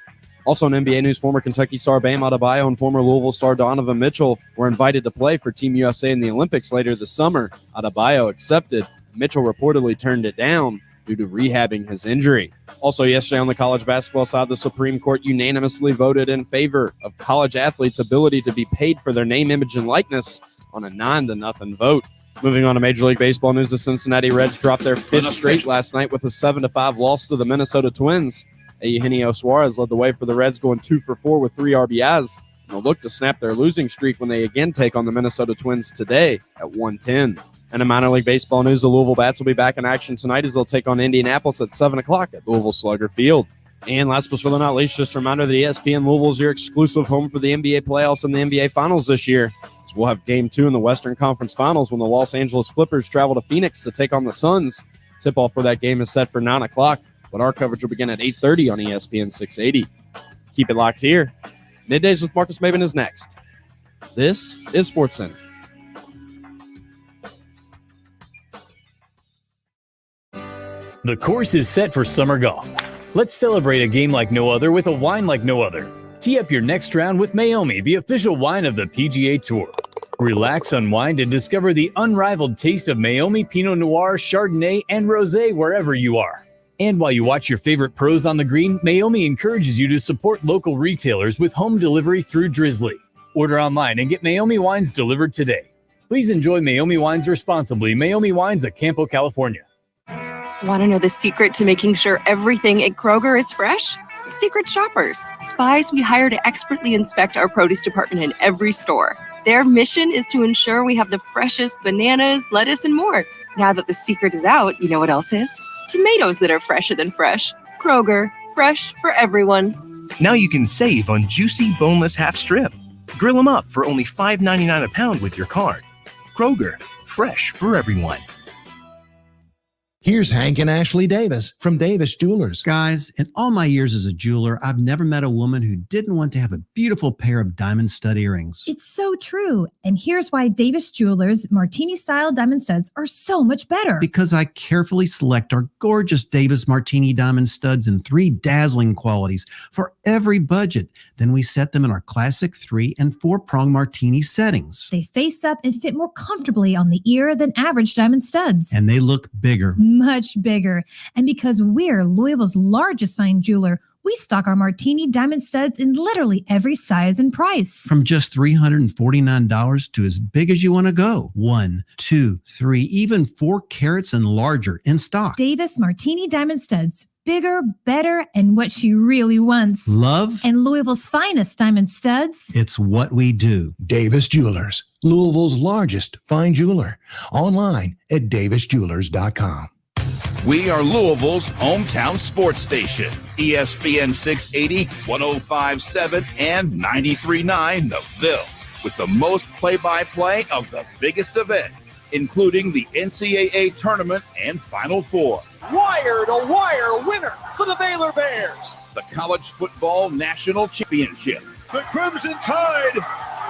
Also in NBA news, former Kentucky star Bam Adebayo and former Louisville star Donovan Mitchell were invited to play for Team USA in the Olympics later this summer. Adebayo accepted. Mitchell reportedly turned it down due to rehabbing his injury. Also yesterday on the college basketball side, the Supreme Court unanimously voted in favor of college athletes' ability to be paid for their name, image, and likeness on a 9-0 vote. Moving on to Major League Baseball news, the Cincinnati Reds dropped their fifth straight last night with a 7-5 loss to the Minnesota Twins. Eugenio Suarez led the way for the Reds, going 2 for 4 with 3 RBIs. And they'll look to snap their losing streak when they again take on the Minnesota Twins today at 1:10. And in minor league baseball news, the Louisville Bats will be back in action tonight as they'll take on Indianapolis at 7 o'clock at Louisville Slugger Field. And last but certainly not least, just a reminder that ESPN Louisville is your exclusive home for the NBA playoffs and the NBA Finals this year. So we'll have Game 2 in the Western Conference Finals when the Los Angeles Clippers travel to Phoenix to take on the Suns. Tip-off for that game is set for 9 o'clock. But our coverage will begin at 8:30 on ESPN 680. Keep it locked here. Middays with Marcus Maben is next. This is Sports Center. The course is set for summer golf. Let's celebrate a game like no other with a wine like no other. Tee up your next round with Maomi, the official wine of the PGA Tour. Relax, unwind, and discover the unrivaled taste of Maomi Pinot Noir, Chardonnay, and Rosé wherever you are. And while you watch your favorite pros on the green, Maomi encourages you to support local retailers with home delivery through Drizzly. Order online and get Maomi wines delivered today. Please enjoy Maomi wines responsibly. Maomi Wines of Campo, California. Want to know the secret to making sure everything at Kroger is fresh? Secret shoppers, spies we hire to expertly inspect our produce department in every store. Their mission is to ensure we have the freshest bananas, lettuce, and more. Now that the secret is out, you know what else is? Tomatoes that are fresher than fresh. Kroger, fresh for everyone. Now you can save on juicy, boneless half strip. Grill them up for only $5.99 a pound with your card. Kroger, fresh for everyone. Here's Hank and Ashley Davis from Davis Jewelers. Guys, in all my years as a jeweler, I've never met a woman who didn't want to have a beautiful pair of diamond stud earrings. It's so true. And here's why Davis Jewelers Martini-style diamond studs are so much better. Because I carefully select our gorgeous Davis Martini diamond studs in 3 dazzling qualities for every budget. Then we set them in our classic 3- and 4-prong Martini settings. They face up and fit more comfortably on the ear than average diamond studs. And they look bigger. Much bigger. And because we're Louisville's largest fine jeweler, we stock our Martini diamond studs in literally every size and price. From just $349 to as big as you want to go. 1, 2, 3, even 4 carats and larger in stock. Davis Martini diamond studs. Bigger, better, and what she really wants. Love. And Louisville's finest diamond studs. It's what we do. Davis Jewelers, Louisville's largest fine jeweler. Online at davisjewelers.com. We are Louisville's hometown sports station. ESPN 680, 105.7, and 93.9 The Ville. With the most play-by-play of the biggest events, including the NCAA tournament and Final Four. Wire-to-wire winner for the Baylor Bears. The College Football National Championship. The Crimson Tide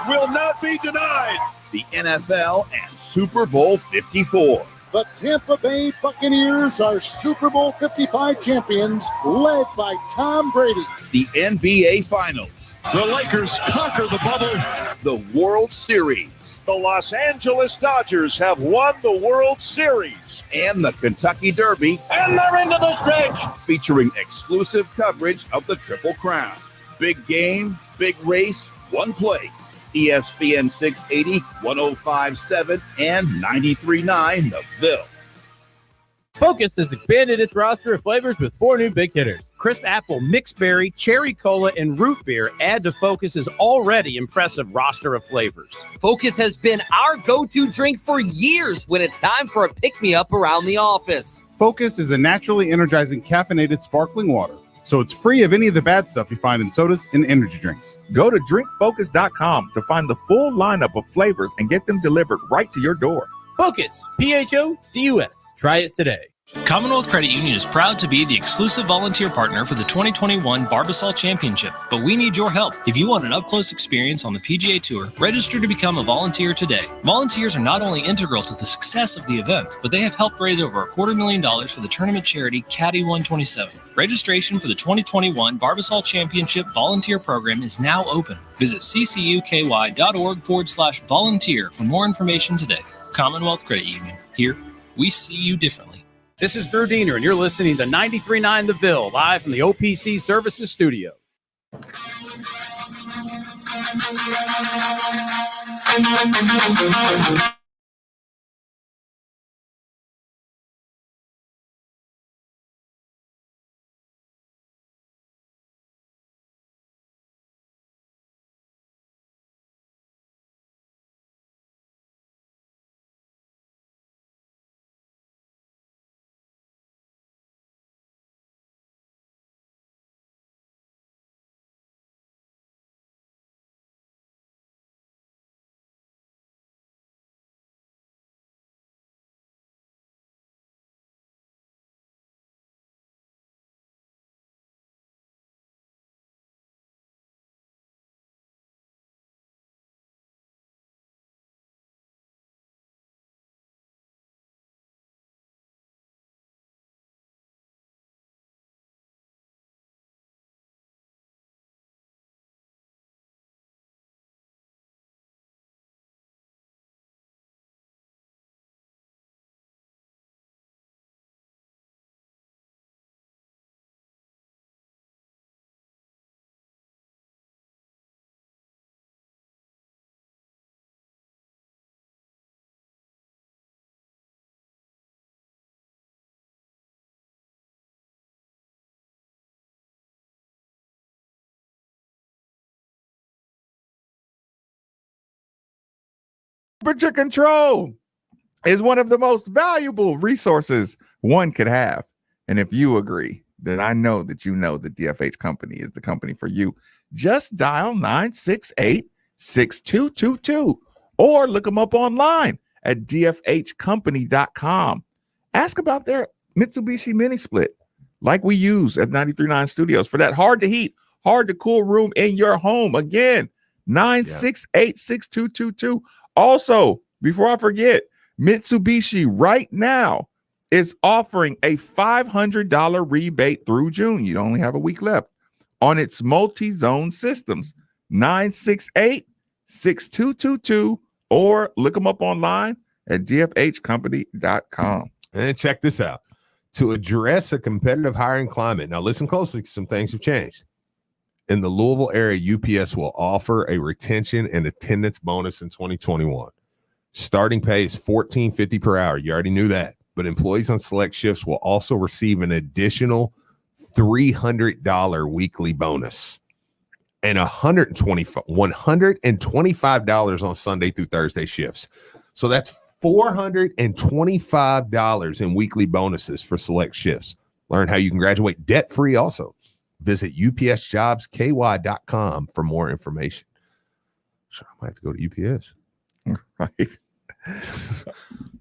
will not be denied. The NFL and Super Bowl 54. The Tampa Bay Buccaneers are Super Bowl 55 champions, led by Tom Brady. The NBA Finals. The Lakers conquer the bubble. The World Series. The Los Angeles Dodgers have won the World Series. And the Kentucky Derby. And they're into the stretch. Featuring exclusive coverage of the Triple Crown. Big game, big race, one place. ESPN 680, 105.7, and 93.9 The Ville. Focus has expanded its roster of flavors with 4 new big hitters. Crisp apple, mixed berry, cherry cola, and root beer add to Focus's already impressive roster of flavors. Focus has been our go-to drink for years when it's time for a pick-me-up around the office. Focus is a naturally energizing caffeinated sparkling water, so it's free of any of the bad stuff you find in sodas and energy drinks. Go to drinkfocus.com to find the full lineup of flavors and get them delivered right to your door. Focus, PHOCUS. Try it today. Commonwealth Credit Union is proud to be the exclusive volunteer partner for the 2021 Barbasol Championship, but we need your help. If you want an up-close experience on the PGA Tour, register to become a volunteer today. Volunteers are not only integral to the success of the event, but they have helped raise over $250,000 for the tournament charity Caddy 127. Registration for the 2021 Barbasol Championship Volunteer Program is now open. Visit ccuky.org/volunteer for more information today. Commonwealth Credit Union. Here, we see you differently. This is Drew Diener, and you're listening to 93.9 The Ville, live from the OPC Services Studio. Temperature control is one of the most valuable resources one could have. And if you agree, then I know that you know the DFH company is the company for you. Just dial 968-6222 or look them up online at dfhcompany.com. Ask about their Mitsubishi mini split like we use at 93.9 Studios for that hard to heat, hard to cool room in your home. Again, 968-6222. Also, before I forget, Mitsubishi right now is offering a $500 rebate through June. You only have a week left on its multi-zone systems. 968-6222 or look them up online at dfhcompany.com. And check this out. To address a competitive hiring climate, now listen closely, some things have changed. In the Louisville area, UPS will offer a retention and attendance bonus in 2021. Starting pay is $14.50 per hour. You already knew that. But employees on select shifts will also receive an additional $300 weekly bonus and $125 on Sunday through Thursday shifts. So that's $425 in weekly bonuses for select shifts. Learn how you can graduate debt-free also. Visit upsjobsky.com for more information. So I might have to go to UPS. Right.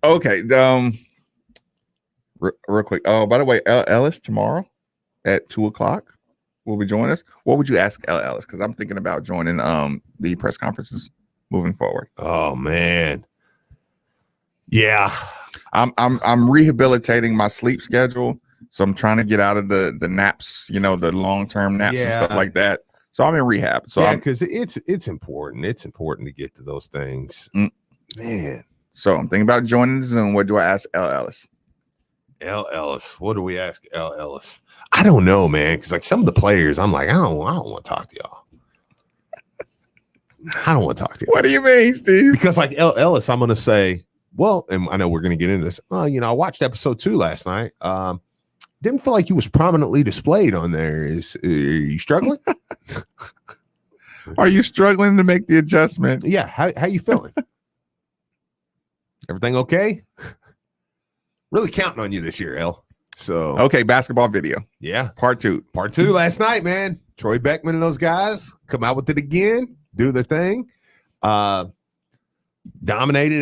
Okay. Real quick. Oh, by the way, Ellis tomorrow at 2:00 will be joining us. What would you ask Ellis? Because I'm thinking about joining the press conferences moving forward. Oh man. Yeah. I'm rehabilitating my sleep schedule. So I'm trying to get out of the naps, the long-term naps and stuff like that. So I'm in rehab. So because it's important. It's important to get to those things. Man. So I'm thinking about joining the Zoom. What do I ask L. Ellis? L. Ellis. What do we ask L. Ellis? I don't know, man. Because like some of the players, I'm like, I don't want to talk to y'all. I don't want to talk to you. What do you mean, Steve? Because like L. Ellis, I'm going to say, well, and I know we're going to get into this. I watched episode 2 last night. Didn't feel like you was prominently displayed on there. Are you struggling? Are you struggling to make the adjustment? Yeah. How you feeling? Everything okay? Really counting on you this year, L. So okay, basketball video. Yeah. Part 2 last night, man. Troy Beckman and those guys come out with it again, do their thing. Dominated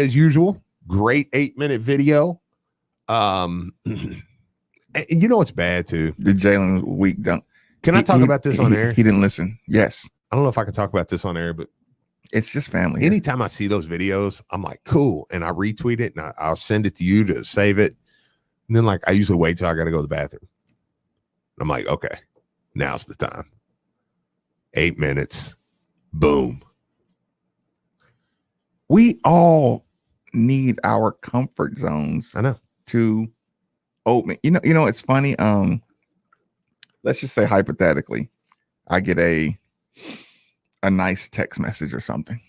as usual. Great 8-minute video. It's bad too. The Jalen weak dunk. Can I talk about this on air? He didn't listen. Yes. I don't know if I can talk about this on air, but it's just family. Anytime I see those videos, I'm like, cool. And I retweet it and I'll send it to you to save it. And then like I usually wait till I got to go to the bathroom. And I'm like, okay, now's the time. 8 minutes. Boom. We all need our comfort zones. I know. To open. It's funny. Let's just say hypothetically, I get a nice text message or something.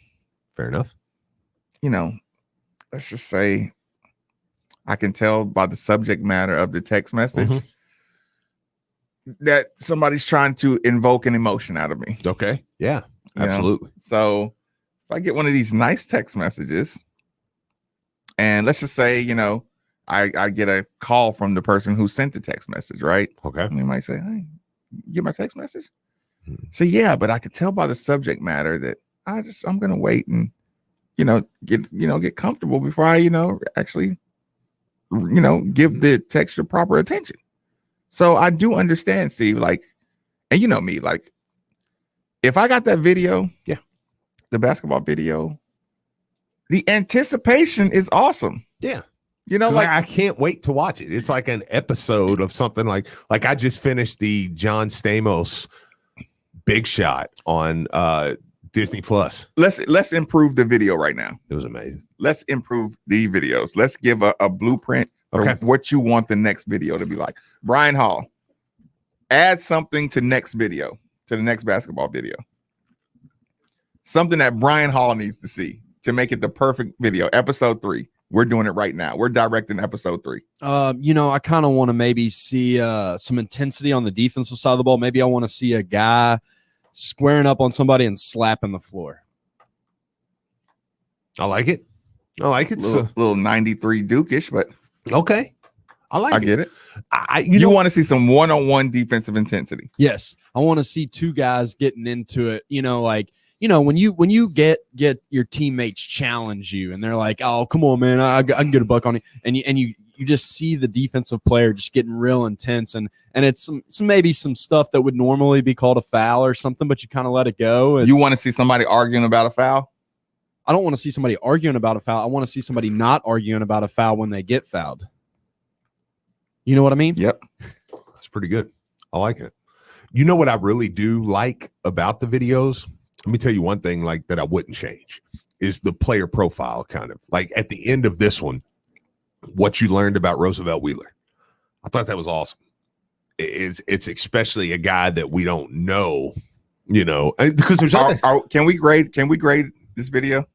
Fair enough. Let's just say I can tell by the subject matter of the text message that somebody's trying to invoke an emotion out of me. Okay. Yeah, absolutely. So if I get one of these nice text messages, and let's just say, I get a call from the person who sent the text message, right? Okay. And they might say, hey, you get my text message? So yeah, but I could tell by the subject matter that I'm gonna wait and get comfortable before I actually give the text your proper attention. So I do understand, Steve, like, and me, like, if I got that video, the basketball video, the anticipation is awesome. Yeah. Like I can't wait to watch it. It's like an episode of something like I just finished the John Stamos Big Shot on Disney Plus. Let's improve the video right now. It was amazing. Let's improve the videos. Let's give a blueprint for what you want the next video to be like. Brian Hall, add something to the next basketball video. Something that Brian Hall needs to see to make it the perfect video. Episode 3. We're doing it right now. We're directing episode 3. I kind of want to maybe see some intensity on the defensive side of the ball. Maybe I want to see a guy squaring up on somebody and slapping the floor. I like it. Little 93 Duke-ish, but okay. I get it. You want to see some one-on-one defensive intensity. Yes. I want to see two guys getting into it. When you get your teammates challenge you and they're like, oh, come on, man, I can get a buck on you. And you just see the defensive player just getting real intense. And it's maybe some stuff that would normally be called a foul or something, but you kind of let it go. You want to see somebody arguing about a foul? I don't want to see somebody arguing about a foul. I want to see somebody not arguing about a foul when they get fouled. You know what I mean? Yep. That's pretty good. I like it. You know what I really do like about the videos? Let me tell you one thing like that I wouldn't change is the player profile kind of like at the end of this one, what you learned about Roosevelt Wheeler. I thought that was awesome. It's especially a guy that we don't know, because there's can we grade this video?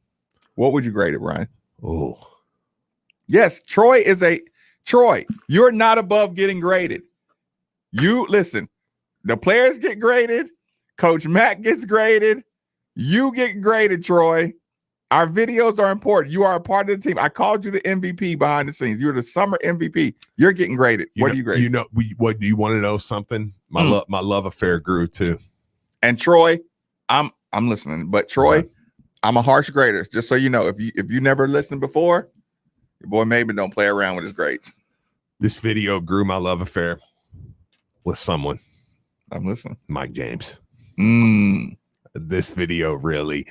What would you grade it, Ryan? Oh, yes. Troy, you're not above getting graded. You listen, the players get graded. Coach Matt gets graded. You get graded, Troy. Our videos are important. You are a part of the team. I called you the MVP behind the scenes. You're the summer MVP. You're getting graded. What do you grade? What do you want to know something? My love affair grew too. And Troy, I'm listening, but Troy, I'm a harsh grader. Just so you know, if you never listened before, your boy maybe don't play around with his grades. This video grew my love affair with someone. I'm listening. Mike James. this video really,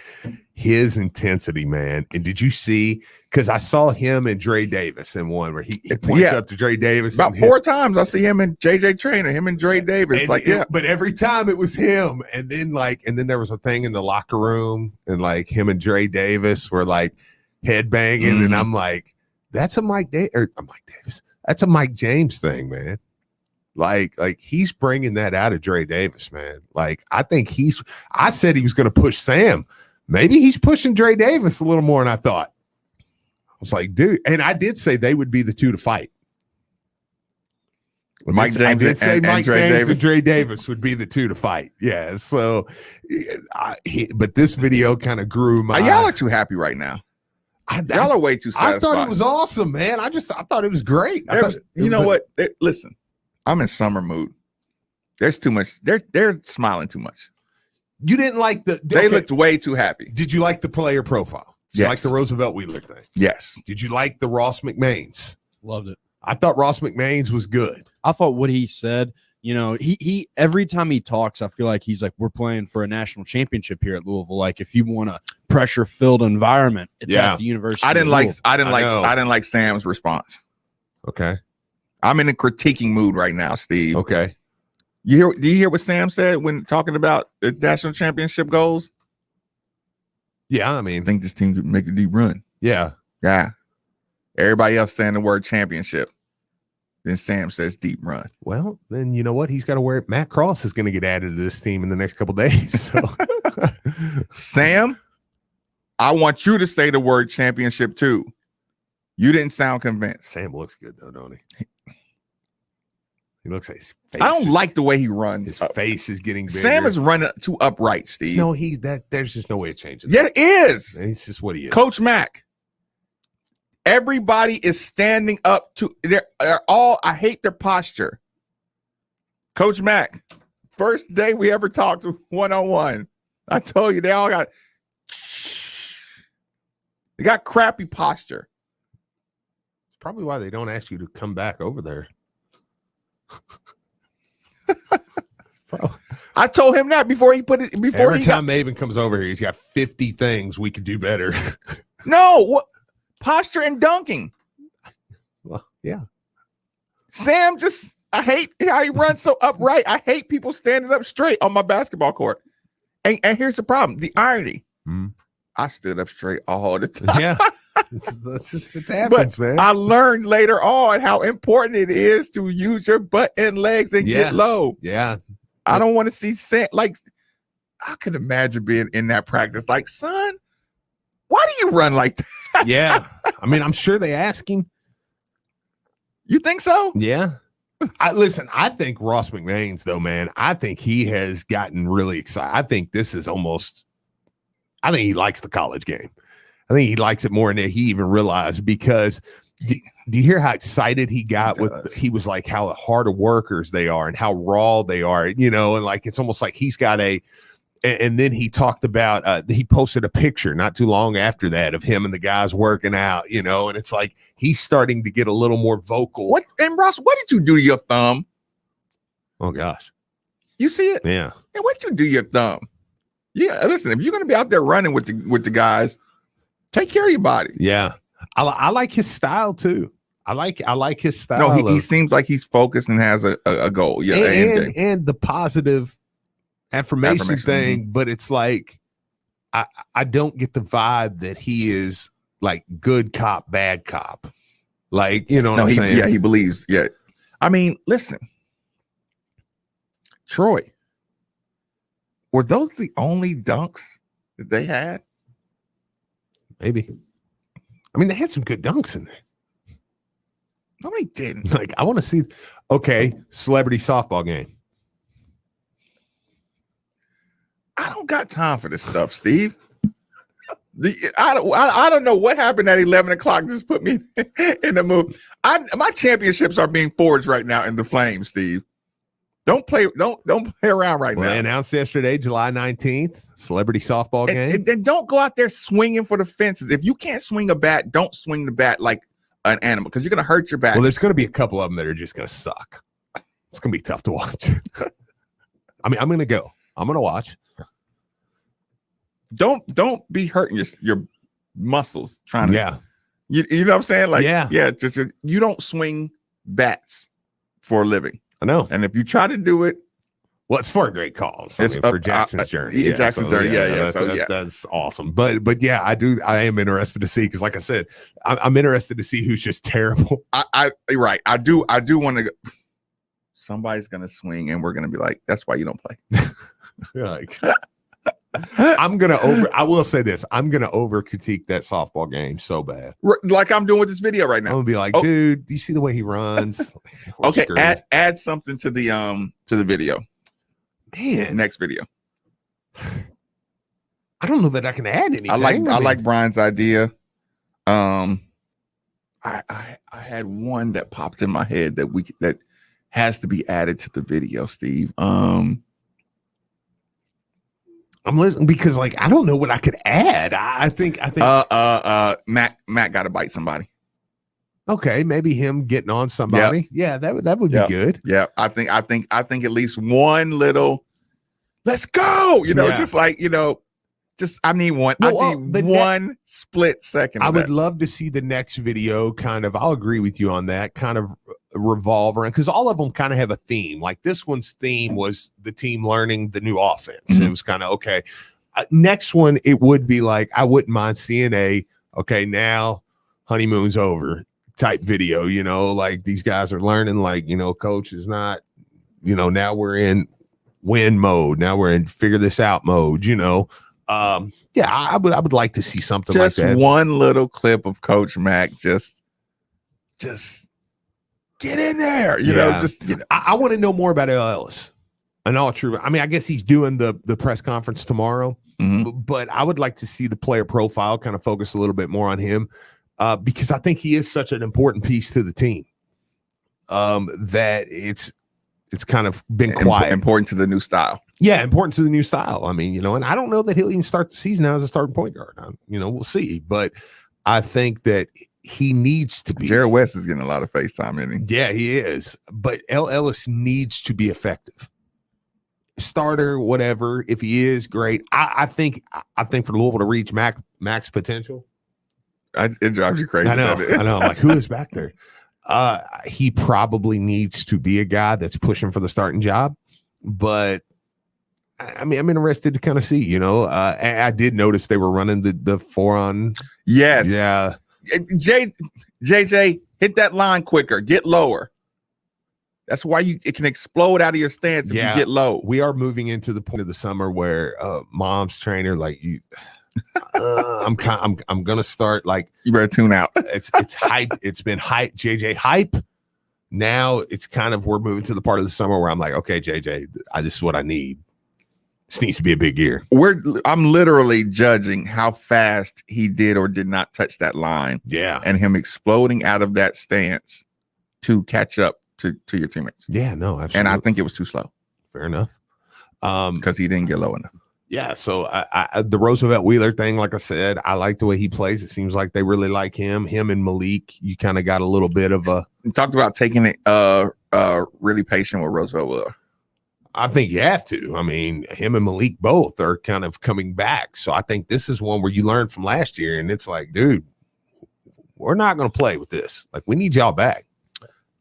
his intensity, man. And did you see? Because I saw him and Dre Davis in one where he points up to Dre Davis about 4 times. I see him and JJ Trainer, him and Dre Davis. But every time it was him. And then there was a thing in the locker room, and like him and Dre Davis were like headbanging, and I'm like, that's a Mike Davis. That's a Mike James thing, man. Like he's bringing that out of Dre Davis, man. Like I said he was going to push Sam. Maybe he's pushing Dre Davis a little more than I thought. I was like, dude, and I did say they would be the two to fight. Mike James and Dre Davis would be the two to fight. Yeah. So, but this video kind of grew my. Y'all are too happy right now. Y'all are way too satisfied. I thought it was awesome, man. I thought it was great. You know what? Listen, I'm in summer mood. There's too much. They're smiling too much. You didn't like They looked way too happy. Did you like the player profile? Did you like the Roosevelt Wheeler thing? Yes. Did you like the Ross McMains? Loved it. I thought Ross McMains was good. I thought what he said, he every time he talks, I feel like he's like, we're playing for a national championship here at Louisville. Like if you want a pressure filled environment, it's at the University. I didn't like Sam's response. Okay. I'm in a critiquing mood right now, Steve. Okay. Do you hear what Sam said when talking about the national championship goals? Yeah, I mean, I think this team could make a deep run. Yeah. Yeah. Everybody else saying the word championship. Then Sam says deep run. Well, then you know what? He's got to wear it. Matt Cross is going to get added to this team in the next couple of days. So Sam, I want you to say the word championship too. You didn't sound convinced. Sam looks good though, don't he? He looks like his face. I don't like the way he runs. His face is getting bigger. Sam is running too upright, Steve. No, there's just no way of changing that. Yeah, it is. It's just what he is. Coach Mack. Everybody is standing up to they're all. I hate their posture. Coach Mack, first day we ever talked one-on-one. I told you they got crappy posture. It's probably why they don't ask you to come back over there. I told him that before he put it. Every time Maven comes over here, he's got 50 things we could do better. No, what posture and dunking? Well, yeah. Sam I hate how he runs so upright. I hate people standing up straight on my basketball court. And here's the problem: the irony. I stood up straight all the time. Yeah. That's just it happens, man. I learned later on how important it is to use your butt and legs and get low. Yeah. I don't want to see Sam. Like, I could imagine being in that practice. Like, son, why do you run like that? Yeah. I mean, I'm sure they ask him. You think so? Yeah. I think Ross McMains, though, man, I think he has gotten really excited. I think he likes the college game. I think he likes it more than he even realized, because do you hear how excited he got he was like how hard of workers they are and how raw they are, and like it's almost like he's got and then he talked about he posted a picture not too long after that of him and the guys working out, and it's like he's starting to get a little more vocal. And Ross, what did you do to your thumb? Oh gosh. You see it? Yeah. And what you do to your thumb? Yeah, listen, if you're going to be out there running with the guys, take care of your body. Yeah. I like his style too. I like his style. No, he seems like he's focused and has a goal. Yeah. And the positive affirmation thing, but it's like I don't get the vibe that he is like good cop, bad cop. Like, what I'm saying? Yeah, he believes. Yeah. I mean, listen. Troy. Were those the only dunks that they had? Maybe. I mean, they had some good dunks in there. No, they didn't. Like, I want to see. Okay, celebrity softball game. I don't got time for this stuff, Steve. I don't know what happened at 11 o'clock. Just put me in the mood. My championships are being forged right now in the flames, Steve. Don't play around right now. They announced yesterday, July 19th, celebrity softball game. And don't go out there swinging for the fences. If you can't swing a bat, don't swing the bat like an animal, because you're going to hurt your back. Well, there's going to be a couple of them that are just going to suck. It's going to be tough to watch. I mean, I'm going to go. I'm going to watch. don't be hurting your muscles trying to. Yeah. You know what I'm saying? Like, yeah. Just you don't swing bats for a living. I know. And if you try to do it, well, it's for a great cause. I mean, for Jackson's journey. Yeah, Jackson's journey. Yeah. That's awesome. But yeah, I am interested to see, because like I said, I'm interested to see who's just terrible. I do want to. Somebody's gonna swing, and we're gonna be like, "That's why you don't play." Like, I will say this: I'm gonna over critique that softball game so bad, like I'm doing with this video right now. I'm gonna be like, dude, do you see the way he runs? Okay, add something to the video. Man, next video. I don't know that I can add anything. I like Brian's idea. I had one that popped in my head that has to be added to the video, Steve. I'm listening, because like I don't know what I could add. I think Matt got to bite somebody. Okay, maybe him getting on somebody. Yeah, that would be good. Yeah, I think at least one little, let's go. Just like, just I need one. I need one split second. I would love to see the next video kind of, I'll agree with you on that, kind of revolve around, because all of them kind of have a theme. Like this one's theme was the team learning the new offense. Mm-hmm. It was kind of okay. Next one, it would be like, I wouldn't mind seeing okay, now honeymoon's over type video, like these guys are learning, like, coach is not, now we're in win mode. Now we're in figure this out mode, I would like to see something just like that. One little clip of Coach Mack, just get in there, I want to know more about L. Ellis. And all true. I mean, I guess he's doing the press conference tomorrow, but I would like to see the player profile kind of focus a little bit more on him. Because I think he is such an important piece to the team, that it's kind of been quiet. Important to the new style. Yeah, important to the new style. I mean, and I don't know that he'll even start the season now as a starting point guard. We'll see. But I think that he needs to be. Jared West is getting a lot of FaceTime, isn't he? Yeah, he is. But L. Ellis needs to be effective. Starter, whatever. If he is, great. I think for Louisville to reach max potential. It drives you crazy. I know. I'm like, who is back there? He probably needs to be a guy that's pushing for the starting job. But I mean, I'm interested to kind of see. I did notice they were running the 4-on. Yes. Yeah. JJ, hit that line quicker. Get lower. That's why it can explode out of your stance if you get low. We are moving into the point of the summer where mom's trainer, like you. I'm gonna start, like, you better tune out. It's hype. It's been hype. JJ hype. Now it's kind of, we're moving to the part of the summer where I'm like, okay, JJ, this is what I need. This needs to be a big year. I'm literally judging how fast he did or did not touch that line. Yeah, and him exploding out of that stance to catch up to your teammates. Yeah, no, absolutely. And I think it was too slow. Fair enough. Because he didn't get low enough. Yeah, so the Roosevelt Wheeler thing, like I said, I like the way he plays. It seems like they really like him. Him and Malik, you kind of got a little bit of a. You talked about taking it really patient with Roosevelt Wheeler. I think you have to. I mean, him and Malik both are kind of coming back. So I think this is one where you learned from last year, and it's like, dude, we're not going to play with this. Like, we need y'all back.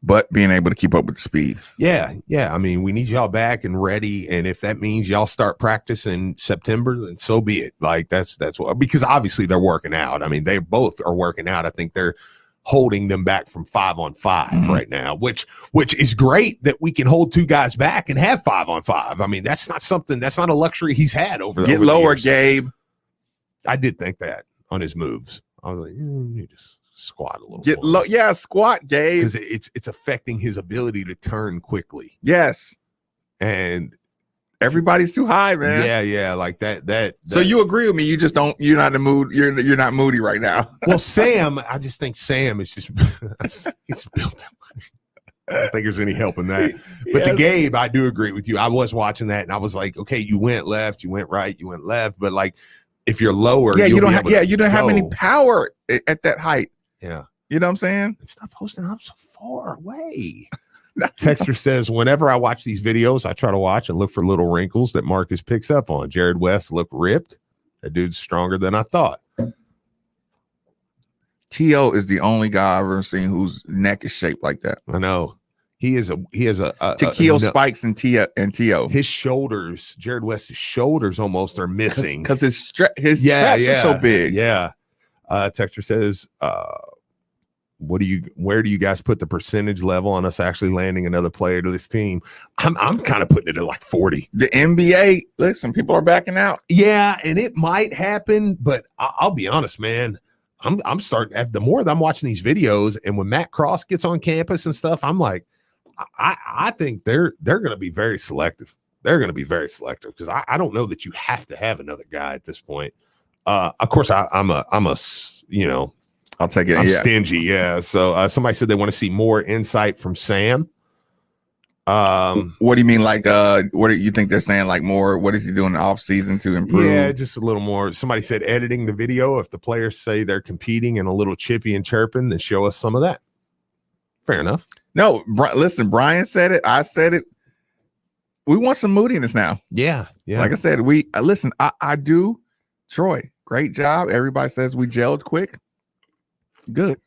But being able to keep up with the speed. Yeah. I mean, we need y'all back and ready. And if that means y'all start practice in September, then so be it. Like, that's what, because obviously they're working out. I mean, they both are working out. I think they're holding them back from 5-on-5 right now, which is great that we can hold two guys back and have 5-on-5. I mean, that's not a luxury he's had over the years. Gabe. I did think that on his moves. I was like, you just squat a little. Get low. Yeah, squat, Gabe. Because it's affecting his ability to turn quickly. Yes. And everybody's too high, man. Yeah, like that. So you agree with me? You just don't. You're not in the mood. You're not moody right now. Well, Sam, I just think Sam is just he's built up. I don't think there's any help in that. But the Gabe, I do agree with you. I was watching that and I was like, okay, you went left, you went right, you went left, but like if you're lower, you don't have any power at that height. Yeah. You know what I'm saying? Stop posting up so far away. Texter says, whenever I watch these videos, I try to watch and look for little wrinkles that Marcus picks up on. Jared West looked ripped. That dude's stronger than I thought. T.O. is the only guy I've ever seen whose neck is shaped like that. I know. He has a Tequila spikes and T.O. His shoulders, Jared West's shoulders almost are missing. Because his straps are so big. Yeah. Texter says, where do you guys put the percentage level on us actually landing another player to this team? I'm kind of putting it at like 40. The NBA, listen, people are backing out. Yeah, and it might happen, but I'll be honest, man. I'm starting, the more that I'm watching these videos, and when Matt Cross gets on campus and stuff, I'm like, I think they're going to be very selective. They're going to be very selective because I don't know that you have to have another guy at this point. Of course, I'm a I'll take it. I'm stingy. Yeah. So somebody said they want to see more insight from Sam. What do you mean? Like, what do you think they're saying? Like more, what is he doing in the off season to improve? Yeah, just a little more. Somebody said editing the video. If the players say they're competing and a little chippy and chirping, then show us some of that. Fair enough. No, listen, Brian said it. I said it. We want some moodiness now. Yeah. Like I said, listen, I do. Troy, great job. Everybody says we gelled quick. Good.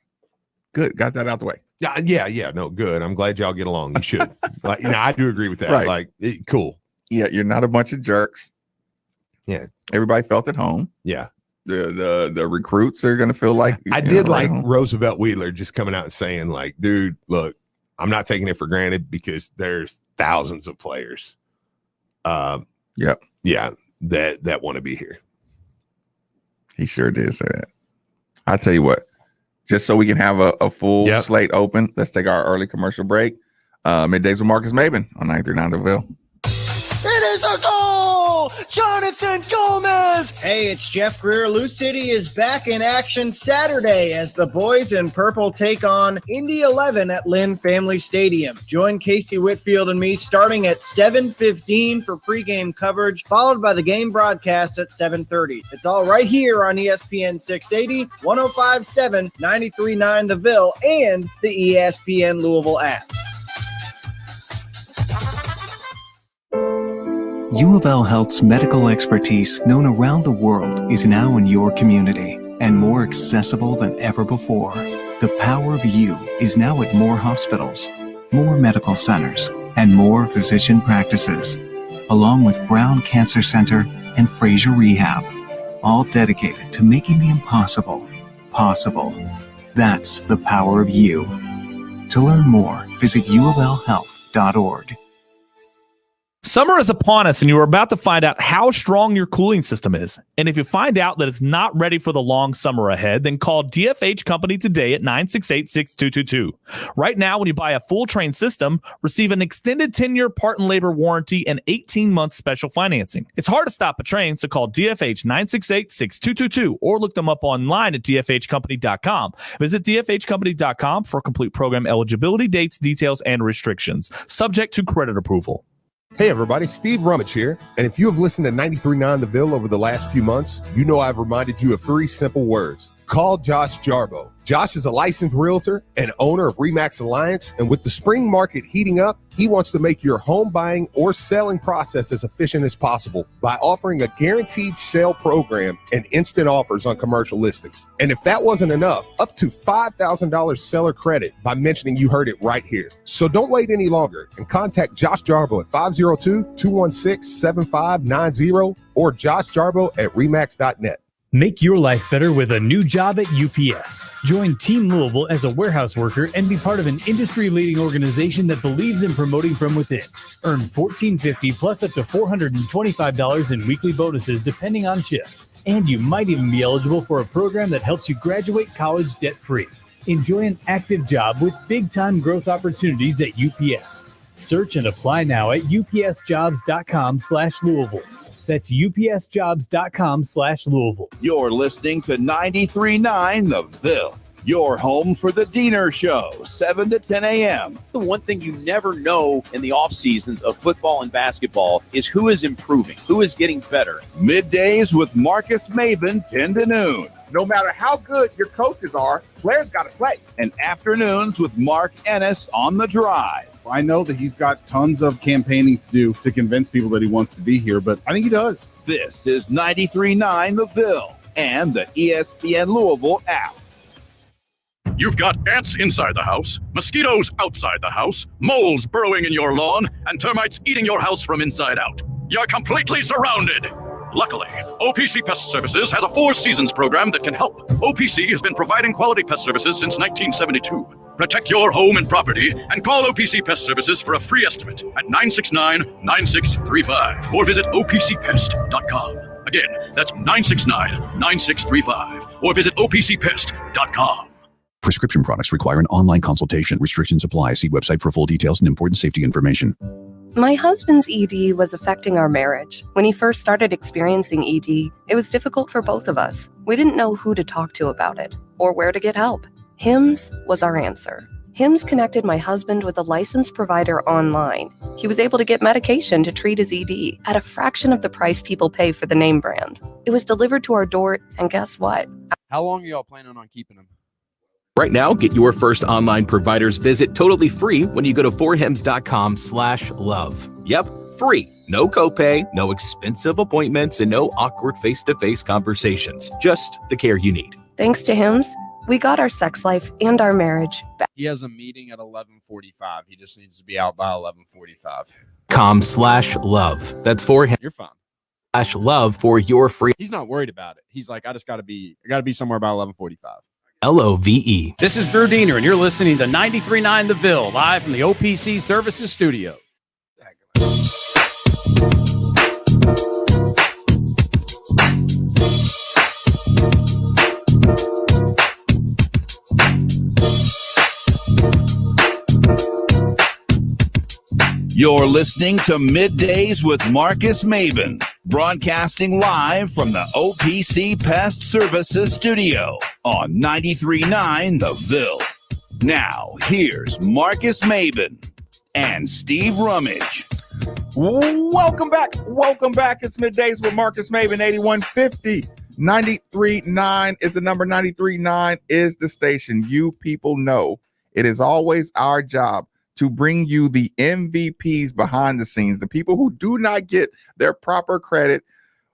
Got that out the way. Yeah. No, good. I'm glad y'all get along. You should. I do agree with that. Right. Cool. Yeah, you're not a bunch of jerks. Yeah. Everybody felt at home. Yeah. The recruits are gonna feel like I did like Roosevelt Wheeler just coming out and saying, like, dude, look, I'm not taking it for granted because there's thousands of players. That want to be here. He sure did say that. I'll tell you what, just so we can have a full slate open, let's take our early commercial break. Middays with Marcus Maben on 93.9 The Ville. It is a goal! Jonathan Gomez! Hey, it's Jeff Greer. Lou City is back in action Saturday as the boys in purple take on Indy 11 at Lynn Family Stadium. Join Casey Whitfield and me starting at 7:15 for pregame coverage, followed by the game broadcast at 7:30. It's all right here on ESPN 680, 105.7, 93.9 The Ville, and the ESPN Louisville app. U of L Health's medical expertise, known around the world, is now in your community and more accessible than ever before. The power of U is now at more hospitals, more medical centers, and more physician practices, along with Brown Cancer Center and Fraser Rehab, all dedicated to making the impossible possible. That's the power of U. To learn more, visit uoflhealth.org. Summer is upon us, and you are about to find out how strong your cooling system is. And if you find out that it's not ready for the long summer ahead, then call DFH Company today at 968-6222. Right now, when you buy a full Train system, receive an extended 10-year part and labor warranty and 18-month special financing. It's hard to stop a Train, so call DFH 968-6222 or look them up online at dfhcompany.com. Visit dfhcompany.com for complete program eligibility, dates, details, and restrictions. Subject to credit approval. Hey everybody, Steve Rummage here. And if you have listened to 93.9 The Ville over the last few months, you know I've reminded you of 3 simple words. Call Josh Jarbo. Josh is a licensed realtor and owner of RE/MAX Alliance, and with the spring market heating up, he wants to make your home buying or selling process as efficient as possible by offering a guaranteed sale program and instant offers on commercial listings. And if that wasn't enough, up to $5,000 seller credit by mentioning you heard it right here. So don't wait any longer and contact Josh Jarbo at 502-216-7590 or Josh Jarbo at remax.net. Make your life better with a new job at UPS. Join Team Louisville as a warehouse worker and be part of an industry-leading organization that believes in promoting from within. Earn $14.50 plus up to $425 in weekly bonuses depending on shift. And you might even be eligible for a program that helps you graduate college debt-free. Enjoy an active job with big-time growth opportunities at UPS. Search and apply now at upsjobs.com/Louisville. That's upsjobs.com/Louisville. You're listening to 93.9 The Ville, your home for the Diener Show, 7 to 10 a.m. The one thing you never know in the off seasons of football and basketball is who is improving, who is getting better. Middays with Marcus Maben, 10 to noon. No matter how good your coaches are, players got to play. And afternoons with Mark Ennis on The Drive I know that he's got tons of campaigning to do to convince people that he wants to be here, but I think he does. This is 93.9 The Ville and the ESPN Louisville app. You've got ants inside the house, mosquitoes outside the house, moles burrowing in your lawn, and termites eating your house from inside out. You're completely surrounded. Luckily, OPC Pest Services has a 4 seasons program that can help. OPC has been providing quality pest services since 1972. Protect your home and property and call OPC Pest Services for a free estimate at 969-9635 or visit opcpest.com. Again, that's 969-9635 or visit opcpest.com. Prescription products require an online consultation. Restrictions apply. See website for full details and important safety information. My husband's ED was affecting our marriage. When he first started experiencing ED, it was difficult for both of us. We didn't know who to talk to about it or where to get help. HIMSS was our answer. HIMSS connected my husband with a licensed provider online. He was able to get medication to treat his ED at a fraction of the price people pay for the name brand. It was delivered to our door, and guess what? How long are y'all planning on keeping him? Right now, get your first online provider's visit totally free when you go to forhims.com/love. Yep, free. No copay, no expensive appointments, and no awkward face-to-face conversations. Just the care you need. Thanks to HIMSS, we got our sex life and our marriage back. He has a meeting at 11:45. He just needs to be out by 11:45. .com/love. That's for him. You're fine. /love for your free. He's not worried about it. He's like, I gotta be somewhere by 11:45. LOVE. This is Drew Diener, and you're listening to 93.9 The Ville, live from the OPC Services Studio. You're listening to Middays with Marcus Maven, broadcasting live from the OPC Pest Services Studio on 93.9 The Ville. Now, here's Marcus Maven and Steve Rummage. Welcome back. It's Middays with Marcus Maven, 8150. 93.9 is the number. 93.9 is the station. You people know it is always our job to bring you the MVPs behind the scenes, the people who do not get their proper credit.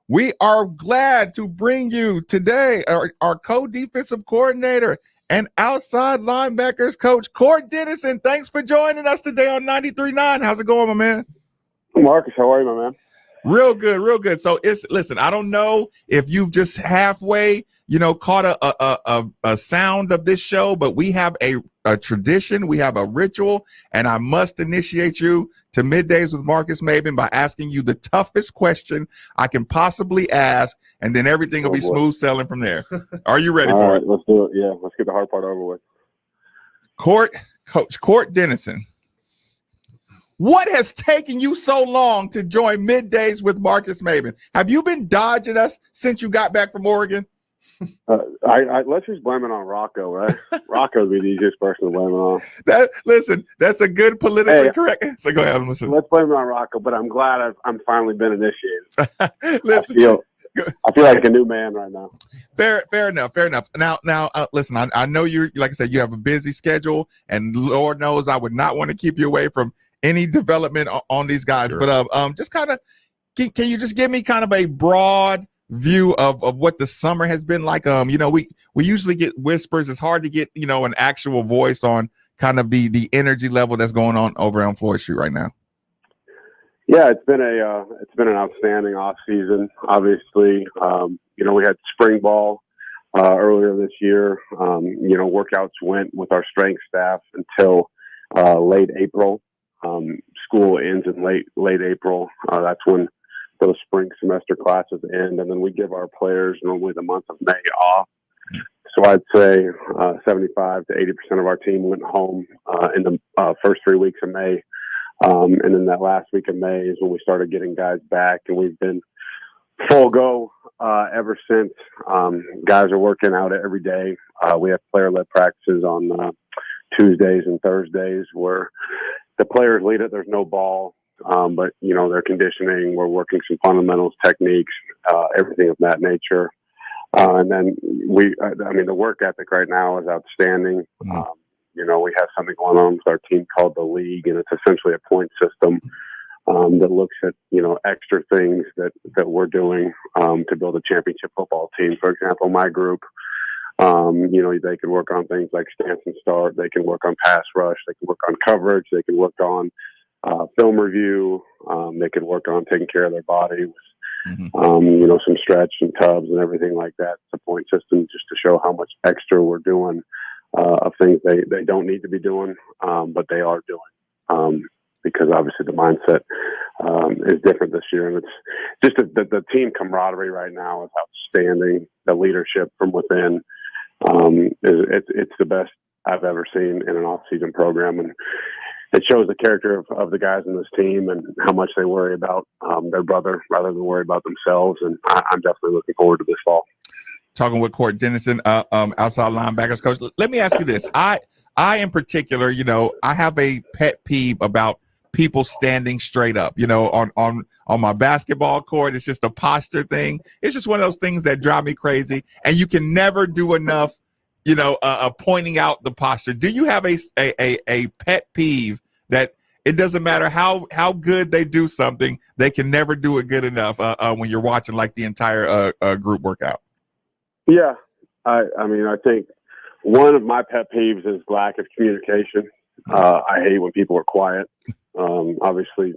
We are glad to bring you today our co-defensive coordinator and outside linebackers coach, Court Dennison. Thanks for joining us today on 93.9. How's it going, my man? Marcus, how are you, my man? Real good. So listen, I don't know if you've just halfway, caught a sound of this show, but we have a tradition, we have a ritual, and I must initiate you to Middays with Marcus Maven by asking you the toughest question I can possibly ask, and then everything will be smooth sailing from there. Are you ready for it? Let's do it. Yeah, let's get the hard part over with. Coach Court Dennison. What has taken you so long to join Middays with Marcus Maven? Have you been dodging us since you got back from Oregon? Let's just blame it on Rocco, right? Rocco's the easiest person to blame it on. That's a good politically correct. So go ahead, listen. Let's blame it on Rocco, but I'm glad I'm finally been initiated. Listen, I feel like a new man right now. Fair enough. Now, listen. I know you. Like I said, you have a busy schedule, and Lord knows I would not want to keep you away from any development on these guys. Sure. But just kind of, can you just give me kind of a broad view of what the summer has been like? We usually get whispers. It's hard to get an actual voice on kind of the energy level that's going on over on Floyd Street right now. Yeah, it's been an outstanding off season. Obviously, we had spring ball earlier this year. Workouts went with our strength staff until late April. School ends in late April. That's when those spring semester classes end, and then we give our players normally the month of May off. So I'd say 75 to 80% of our team went home in the first 3 weeks of May. And then that last week of May is when we started getting guys back, and we've been full go ever since. Guys are working out every day. We have player-led practices on Tuesdays and Thursdays where the players lead it. There's no ball, but they're conditioning. We're working some fundamentals, techniques, everything of that nature. And then the work ethic right now is outstanding. We have something going on with our team called the league, and it's essentially a point system that looks at, extra things that we're doing to build a championship football team. For example, my group, they can work on things like stance and start. They can work on pass rush. They can work on coverage. They can work on film review. They can work on taking care of their body with, some stretch and tubs and everything like that. It's a point system just to show how much extra we're doing of things they don't need to be doing, but they are doing. Because obviously the mindset is different this year. And it's just the team camaraderie right now is outstanding. The leadership from within it's the best I've ever seen in an off-season program. And it shows the character of the guys in this team and how much they worry about their brother rather than worry about themselves. And I'm definitely looking forward to this fall. Talking with Court Dennison, outside linebackers coach. Let me ask you this. I in particular, I have a pet peeve about people standing straight up, on my basketball court. It's just a posture thing. It's just one of those things that drive me crazy. And you can never do enough, pointing out the posture. Do you have a pet peeve that it doesn't matter how good they do something, they can never do it good enough when you're watching like the entire group workout? Yeah. I think one of my pet peeves is lack of communication. I hate when people are quiet. Obviously,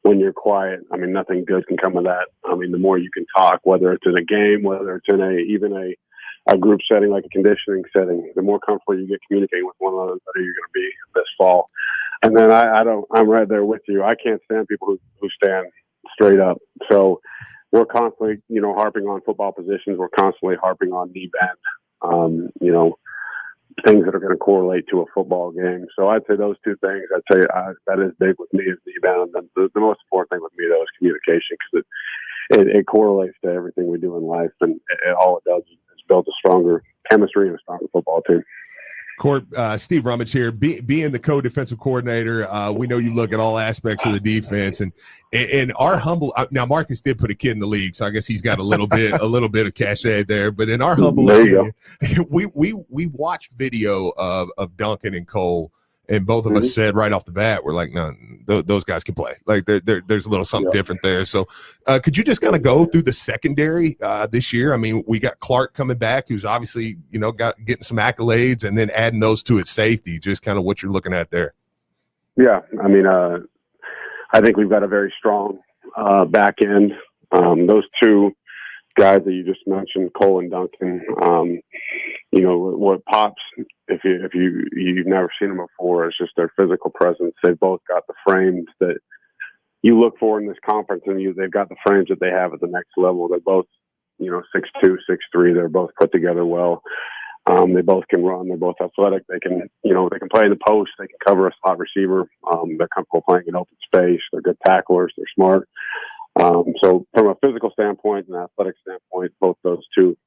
when you're quiet, nothing good can come of that. The more you can talk, whether it's in a game, whether it's in even a group setting like a conditioning setting, the more comfortable you get communicating with one another, the better you're going to be this fall. And then I'm right there with you. I can't stand people who stand straight up. So we're constantly, harping on football positions. We're constantly harping on knee bend. Things that are going to correlate to a football game. So I'd say those two things. I'd say that is big with me is knee bend. And the most important thing with me though is communication, because it correlates to everything we do in life, and all it does is build a stronger chemistry and a stronger football team. Court, Steve Rummage here. Being the co-defensive coordinator, we know you look at all aspects of the defense, and our humble. Now, Marcus did put a kid in the league, so I guess he's got a little bit of cachet there. But in our humble opinion, we watched video of Duncan and Cole, and both of us said right off the bat, we're like, no, those guys can play. Like there's a little something different there. So could you just kind of go through the secondary this year? We got Clark coming back, who's obviously, getting some accolades, and then adding those two at safety, just kind of what you're looking at there. Yeah. I think we've got a very strong back end. Those two guys that you just mentioned, Cole and Duncan, what pops if you've never seen them before is just their physical presence. They've both got the frames that you look for in this conference, and they've got the frames that they have at the next level. They're both, 6'2", 6'3". They're both put together well. They both can run. They're both athletic. They can play in the post. They can cover a slot receiver. They're comfortable playing in open space. They're good tacklers. They're smart. So from a physical standpoint and athletic standpoint, both those two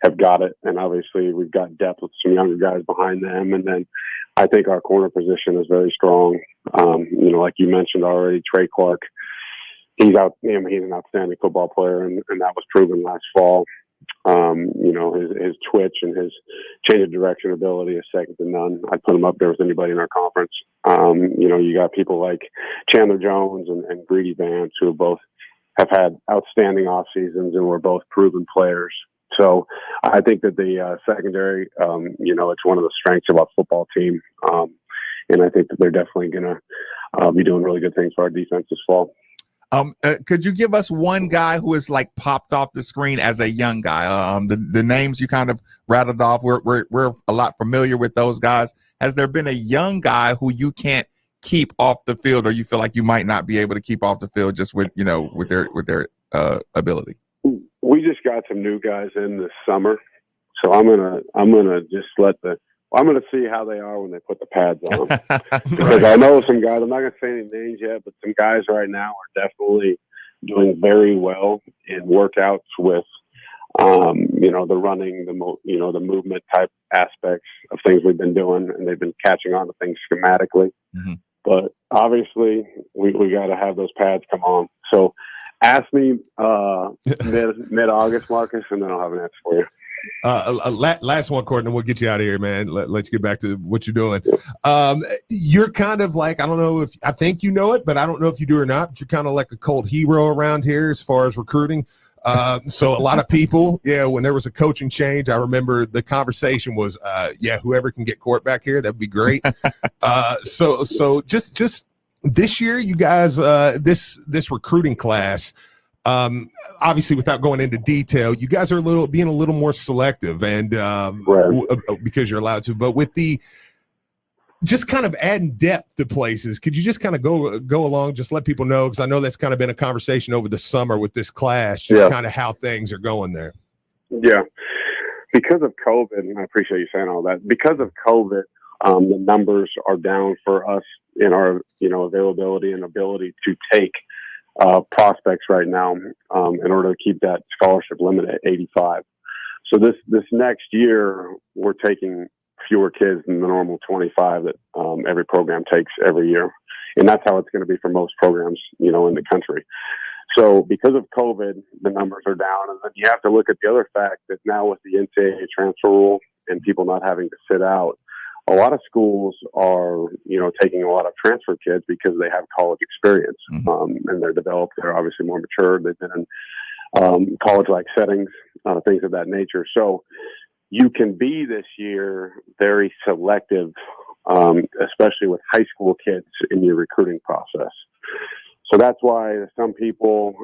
have got it. And obviously we've got depth with some younger guys behind them. And then I think our corner position is very strong. Like you mentioned already, Trey Clark, he's an outstanding football player, and that was proven last fall. His twitch and his change of direction ability is second to none. I'd put him up there with anybody in our conference. You got people like Chandler Jones and Greedy Vance, who both have had outstanding off seasons and were both proven players. So I think that the secondary, it's one of the strengths of our football team. And I think that they're definitely going to be doing really good things for our defense this fall. Could you give us one guy who is like popped off the screen as a young guy? The names you kind of rattled off, we're a lot familiar with those guys. Has there been a young guy who you can't keep off the field, or you feel like you might not be able to keep off the field just with their ability? We just got some new guys in this summer, so I'm gonna just I'm gonna see how they are when they put the pads on, because I know some guys. I'm not gonna say any names yet, but some guys right now are definitely doing very well in workouts with, the running, the movement type aspects of things we've been doing, and they've been catching on to things schematically. Mm-hmm. But obviously, we got to have those pads come on. So ask me mid-August, Marcus, and then I'll have an answer for you. Last one, Courtney, we'll get you out of here, man. Let's get back to what you're doing. You're kind of like, I don't know if I think you know it, but I don't know if you do or not, but you're kind of like a cult hero around here as far as recruiting. So a lot of people, when there was a coaching change, I remember the conversation was, whoever can get Court back here, that'd be great. So just this year, you guys, this recruiting class, obviously without going into detail, you guys are being a little more selective and because you're allowed to, but with the just kind of adding depth to places, could you just kind of go along, just let people know, because I know that's kind of been a conversation over the summer with this class, just kind of how things are going there. Yeah. Because of COVID, and I appreciate you saying all that, because of COVID, the numbers are down for us in our, availability and ability to take prospects right now in order to keep that scholarship limit at 85. So this next year, we're taking fewer kids than the normal 25 that every program takes every year. And that's how it's going to be for most programs, in the country. So because of COVID, the numbers are down. And then you have to look at the other fact that now with the NCAA transfer rule and people not having to sit out, a lot of schools are, taking a lot of transfer kids because they have college experience and they're developed. They're obviously more mature. They've been in college-like settings, things of that nature. So you can be this year very selective, especially with high school kids in your recruiting process. So that's why some people,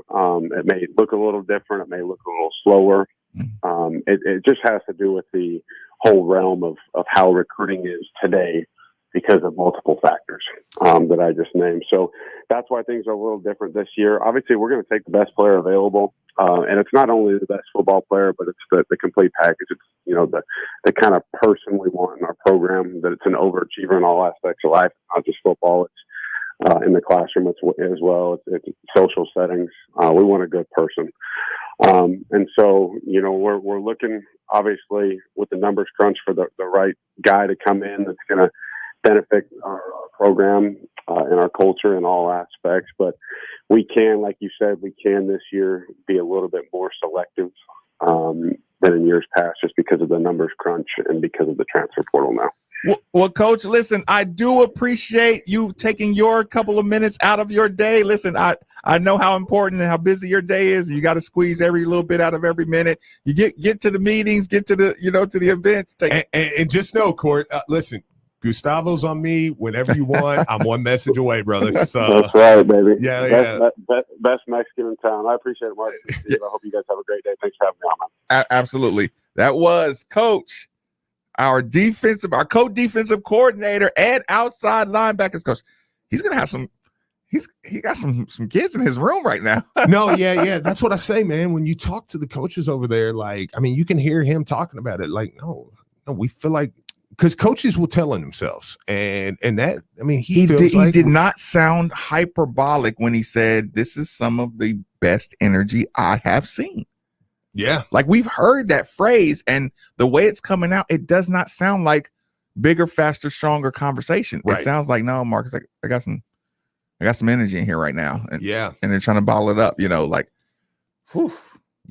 it may look a little different. It may look a little slower. It just has to do with the whole realm of how recruiting is today because of multiple factors that I just named. So that's why things are a little different this year. Obviously, we're going to take the best player available. And it's not only the best football player, but it's the complete package. It's, the kind of person we want in our program, that it's an overachiever in all aspects of life, not just football. It's in the classroom as well. It's social settings. We want a good person. And so, we're looking, obviously, with the numbers crunch for the right guy to come in that's going to benefit our program and our culture in all aspects. But we can, like you said, this year be a little bit more selective than in years past, just because of the numbers crunch and because of the transfer portal now. Well, Coach, listen, I do appreciate you taking your couple of minutes out of your day. Listen, I know how important and how busy your day is. You got to squeeze every little bit out of every minute. You get to the meetings, get to the to the events. And just know, Court, listen, Gustavo's on me whenever you want. I'm one message away, brother. So that's right, baby. Yeah. Best Mexican in town. I appreciate it, Mark. I hope you guys have a great day. Thanks for having me on, man. Absolutely. That was Coach, our co-defensive coordinator and outside linebackers coach. He's gonna have he got some kids in his room right now. No, yeah. That's what I say, man. When you talk to the coaches over there, you can hear him talking about it. No, we feel like, because coaches will tell on themselves, and that, he did not sound hyperbolic when he said this is some of the best energy I have seen. Yeah, we've heard that phrase, and the way it's coming out, it does be sound like bigger, faster, stronger conversation. Right. It sounds like, no, Marcus, I got some energy in here right now, and they're trying to bottle it up. Whew.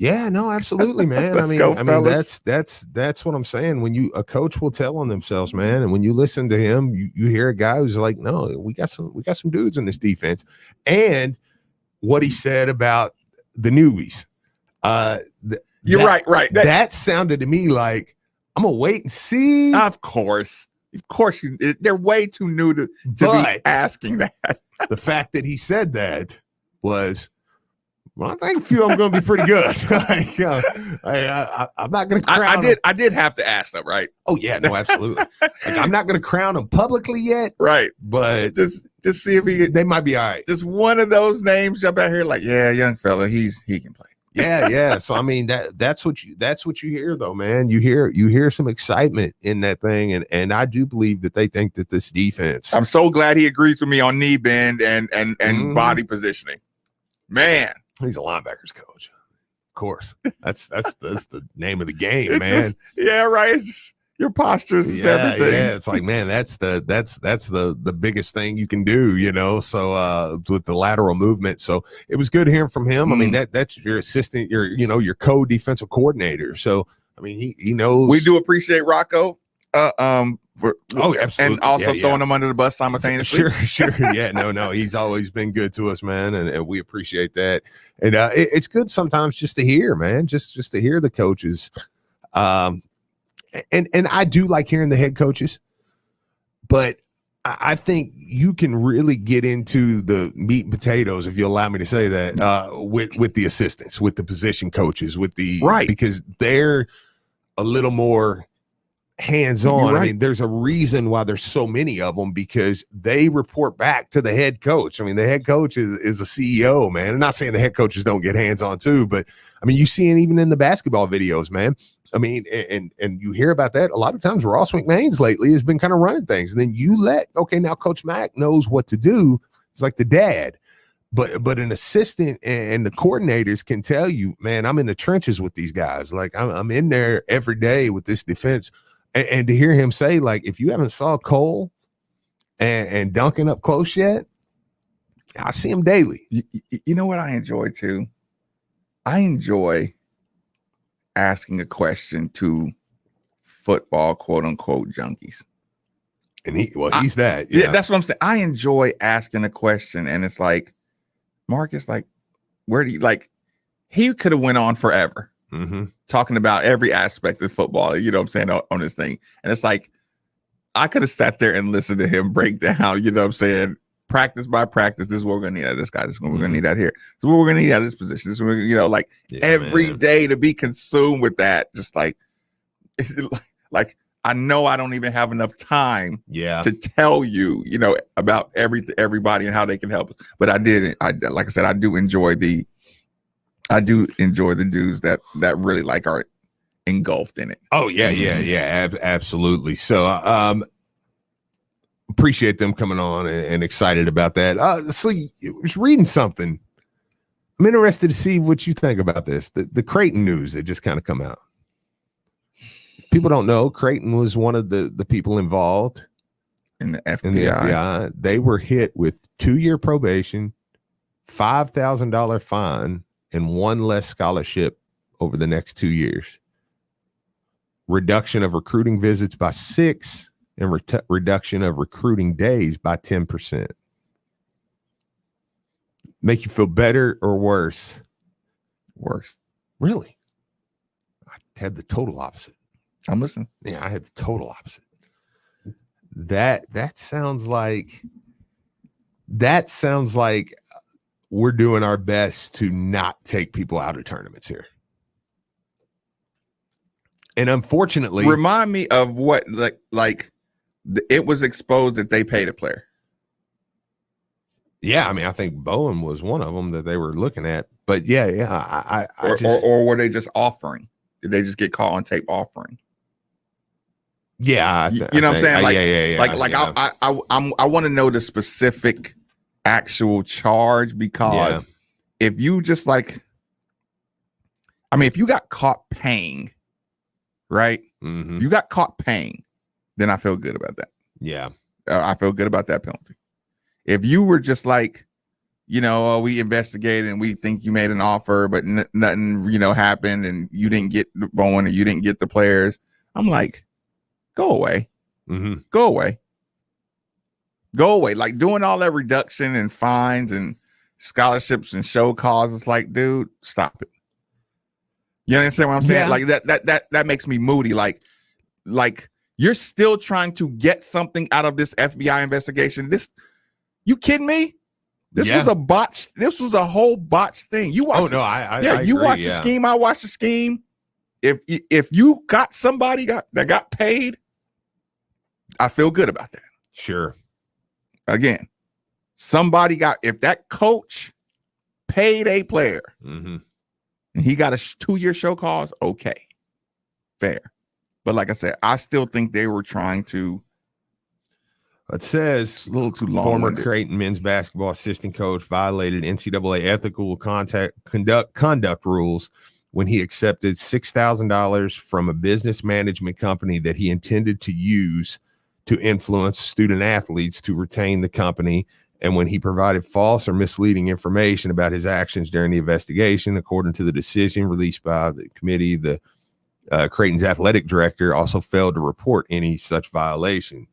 Yeah, no, absolutely, man. That's what I'm saying. When a coach will tell on themselves, man, and when you listen to him, you hear a guy who's like, no, we got some dudes in this defense, and what he said about the newbies. You're right. That sounded to me like, I'm gonna wait and see. Of course, they're way too new to be asking that. The fact that he said that was, well, I think a few of them are going to be pretty good. I'm not going to crown them. I did have to ask them, right? Oh, yeah, no, absolutely. I'm not going to crown them publicly yet. Right. But just see if they might be all right. Just one of those names jump out here young fella, he can play. Yeah. So, that's what you hear, though, man. You hear some excitement in that thing. And I do believe that they think that this defense. I'm so glad he agrees with me on knee bend and body positioning. Man. He's a linebackers coach, of course. That's the name of the game, man. Right. It's just, your posture is everything. Yeah. It's like, man, that's the biggest thing you can do, So with the lateral movement, so it was good hearing from him. That's your assistant, your co-defensive coordinator. So I mean, he knows. We do appreciate Rocco. Absolutely. And also throwing him under the bus simultaneously. Sure. Yeah, no. He's always been good to us, man, and we appreciate that. And it's good sometimes just to hear, man, just to hear the coaches. And I do like hearing the head coaches, but I think you can really get into the meat and potatoes, if you allow me to say that, with the assistants, with the position coaches, because they're a little more hands-on. Right. I mean, there's a reason why there's so many of them, because they report back to the head coach. I mean, the head coach is a CEO, man. I'm not saying the head coaches don't get hands-on too, but I mean, you see it even in the basketball videos, man. I mean, and you hear about that a lot of times. Ross McMahon's lately has been kind of running things, and then now Coach Mack knows what to do. He's like the dad, but an assistant and the coordinators can tell you, man, I'm in the trenches with these guys. Like I'm in there every day with this defense. And to hear him say, like, if you haven't saw Cole and Duncan up close yet, I see him daily. You know what I enjoy too? I enjoy asking a question to football, quote unquote, junkies. And he's that. Yeah, that's what I'm saying. I enjoy asking a question, and it's like, Marcus, like, where do you like? He could have went on forever. Mm-hmm. Talking about every aspect of football, you know what I'm saying, on this thing. And it's like, I could have sat there and listened to him break down, you know what I'm saying, practice by practice. This is what we're going to need out of this guy. This is what we're going to need out here. This is what we're going to need out of this position. This is what you know, like every day to be consumed with that. Just like I know I don't even have enough time to tell you, you know, about everybody and how they can help us. But I like I said, I do enjoy the dudes that really like are engulfed in it. Oh yeah, absolutely. So appreciate them coming on and excited about that. So I was reading something. I'm interested to see what you think about this. The Creighton news that just kind of come out. If people don't know, Creighton was one of the people involved in the FBI. They were hit with 2-year probation, $5,000 fine, and one less scholarship over the next 2 years. Reduction of recruiting visits by 6 and reduction of recruiting days by 10%. Make you feel better or worse? Worse. Really? I had the total opposite. I'm listening. Yeah, I had the total opposite. That sounds like we're doing our best to not take people out of tournaments here. And unfortunately, remind me of what it was exposed that they paid a player. Yeah, I mean, I think Bowen was one of them that they were looking at. But or were they just offering? Did they just get caught on tape offering? Yeah, you know what I'm saying? I want to know the specific actual charge, because if you just if you got caught paying, right? Mm-hmm. If you got caught paying, then I feel good about that. Yeah. I feel good about that penalty. If you were just we investigated and we think you made an offer, but nothing, happened, and you didn't get the Bowen or you didn't get the players, I'm like, go away. Mm-hmm. Go away. Go away. Like doing all that reduction and fines and scholarships and show cause. It's like, dude, stop it. You understand what I'm saying? Yeah. Like that makes me moody. Like you're still trying to get something out of this FBI investigation. You kidding me? This was a botched. This was a whole botched thing. You watched. I you agree, watched the scheme. I watched the scheme. If you got somebody that got paid, I feel good about that. Sure. Again, if that coach paid a player, mm-hmm. and he got a 2-year show cause, okay, fair. But like I said, I still think they were trying to. It says a little too long. Former Creighton men's basketball assistant coach violated NCAA ethical conduct rules when he accepted $6,000 from a business management company that he intended to use to influence student athletes to retain the company, and when he provided false or misleading information about his actions during the investigation. According to the decision released by the committee, the Creighton's athletic director also failed to report any such violation.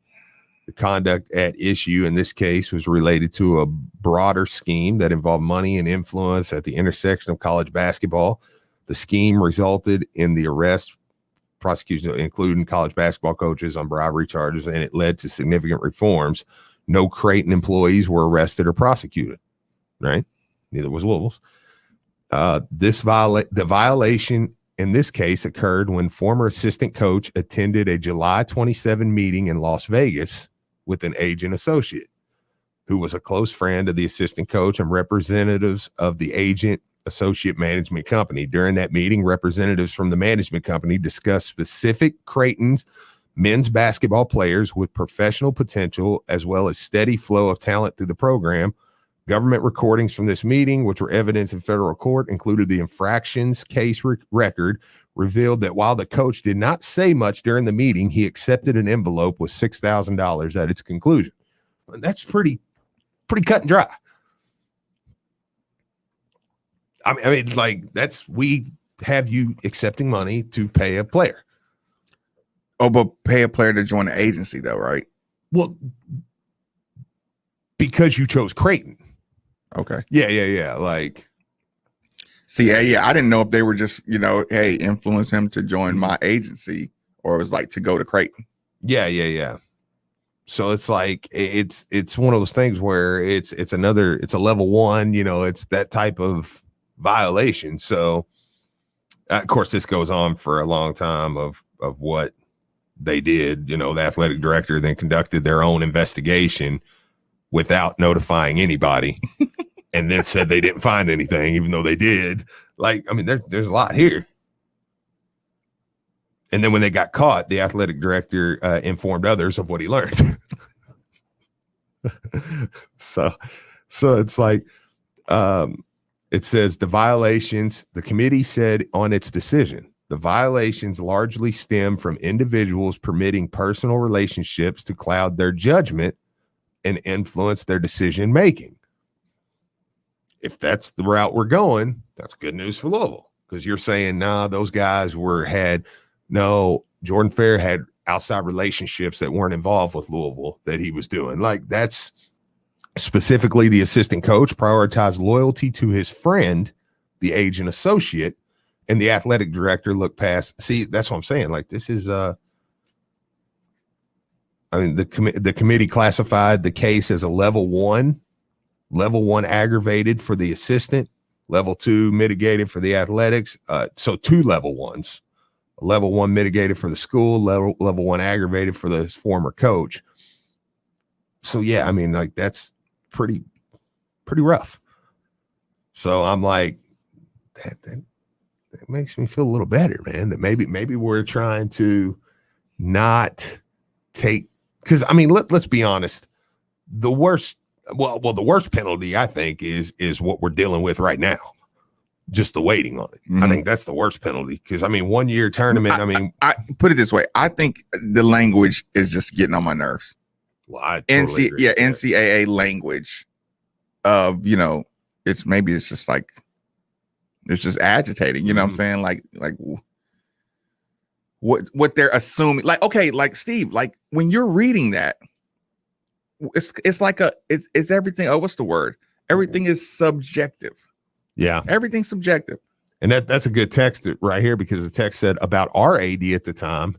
The conduct at issue in this case was related to a broader scheme that involved money and influence at the intersection of college basketball. The scheme resulted in the arrest, prosecution, including college basketball coaches on bribery charges, and it led to significant reforms. No Creighton employees were arrested or prosecuted, right? Neither was Louisville's. The violation in this case occurred when former assistant coach attended a July 27 meeting in Las Vegas with an agent associate who was a close friend of the assistant coach and representatives of the agent associate management company. During that meeting, representatives from the management company discussed specific Creighton's men's basketball players with professional potential, as well as steady flow of talent through the program. Government recordings from this meeting, which were evidence in federal court, included the infractions case record, revealed that while the coach did not say much during the meeting, he accepted an envelope with $6,000 at its conclusion. And that's pretty cut and dry. I mean, like, we have you accepting money to pay a player. Oh, but pay a player to join the agency, though, right? Well, because you chose Creighton. Okay. Yeah. Like, see, I didn't know if they were just, hey, influence him to join my agency, or it was like to go to Creighton. Yeah. So it's like it's one of those things where it's a level 1, it's that type of violation. So of course this goes on for a long time of what they did. The athletic director then conducted their own investigation without notifying anybody and then said they didn't find anything, even though they did. Like, I mean, there's a lot here. And then when they got caught, the athletic director informed others of what he learned. So it's like, it says the violations, the committee said on its decision, the violations largely stem from individuals permitting personal relationships to cloud their judgment and influence their decision making. If that's the route we're going, that's good news for Louisville, because you're saying, those guys Jordan Fair had outside relationships that weren't involved with Louisville that he was doing. Like, that's specifically the assistant coach prioritized loyalty to his friend, the agent associate, and the athletic director looked past. See, that's what I'm saying. Like, this is the committee classified the case as a level 1 aggravated for the assistant, level 2 mitigated for the athletics. So 2 level 1s, level 1 mitigated for the school, level 1 aggravated for the former coach. So yeah, I mean, like, that's pretty rough. So I'm like, that makes me feel a little better, man, that maybe we're trying to not take, because I mean, let's be honest, the worst penalty, I think, is what we're dealing with right now. Just the waiting on it. Mm-hmm. I think that's the worst penalty, because I mean, 1 year tournament. I put it this way. I think the language is just getting on my nerves. Well, I totally agree. NCAA language of, it's just like, it's just agitating. You know what I'm saying? Like what they're assuming. Like, okay, like Steve, like when you're reading that, it's like it's everything. Oh, what's the word? Everything is subjective. Yeah. Everything's subjective. And that's a good text right here, because the text said about our AD at the time,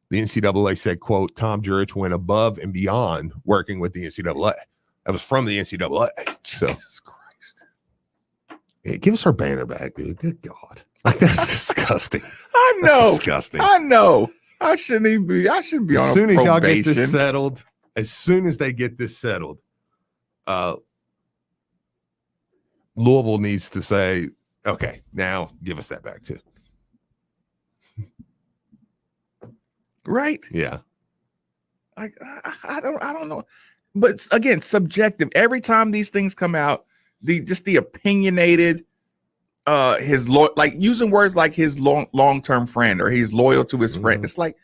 the NCAA said, quote, Tom Jurich went above and beyond working with the NCAA. That was from the NCAA. So, Jesus Christ. Hey, give us our banner back, dude. Good God. Like, that's disgusting. I know. That's disgusting. I know. I shouldn't be on probation. As soon as y'all get this settled, as soon as they get this settled, Louisville needs to say, okay, now give us that back too. Right? Yeah. I don't know. But again, subjective. Every time these things come out, the opinionated, like using words like his long-term friend, or he's loyal to his friend. It's like,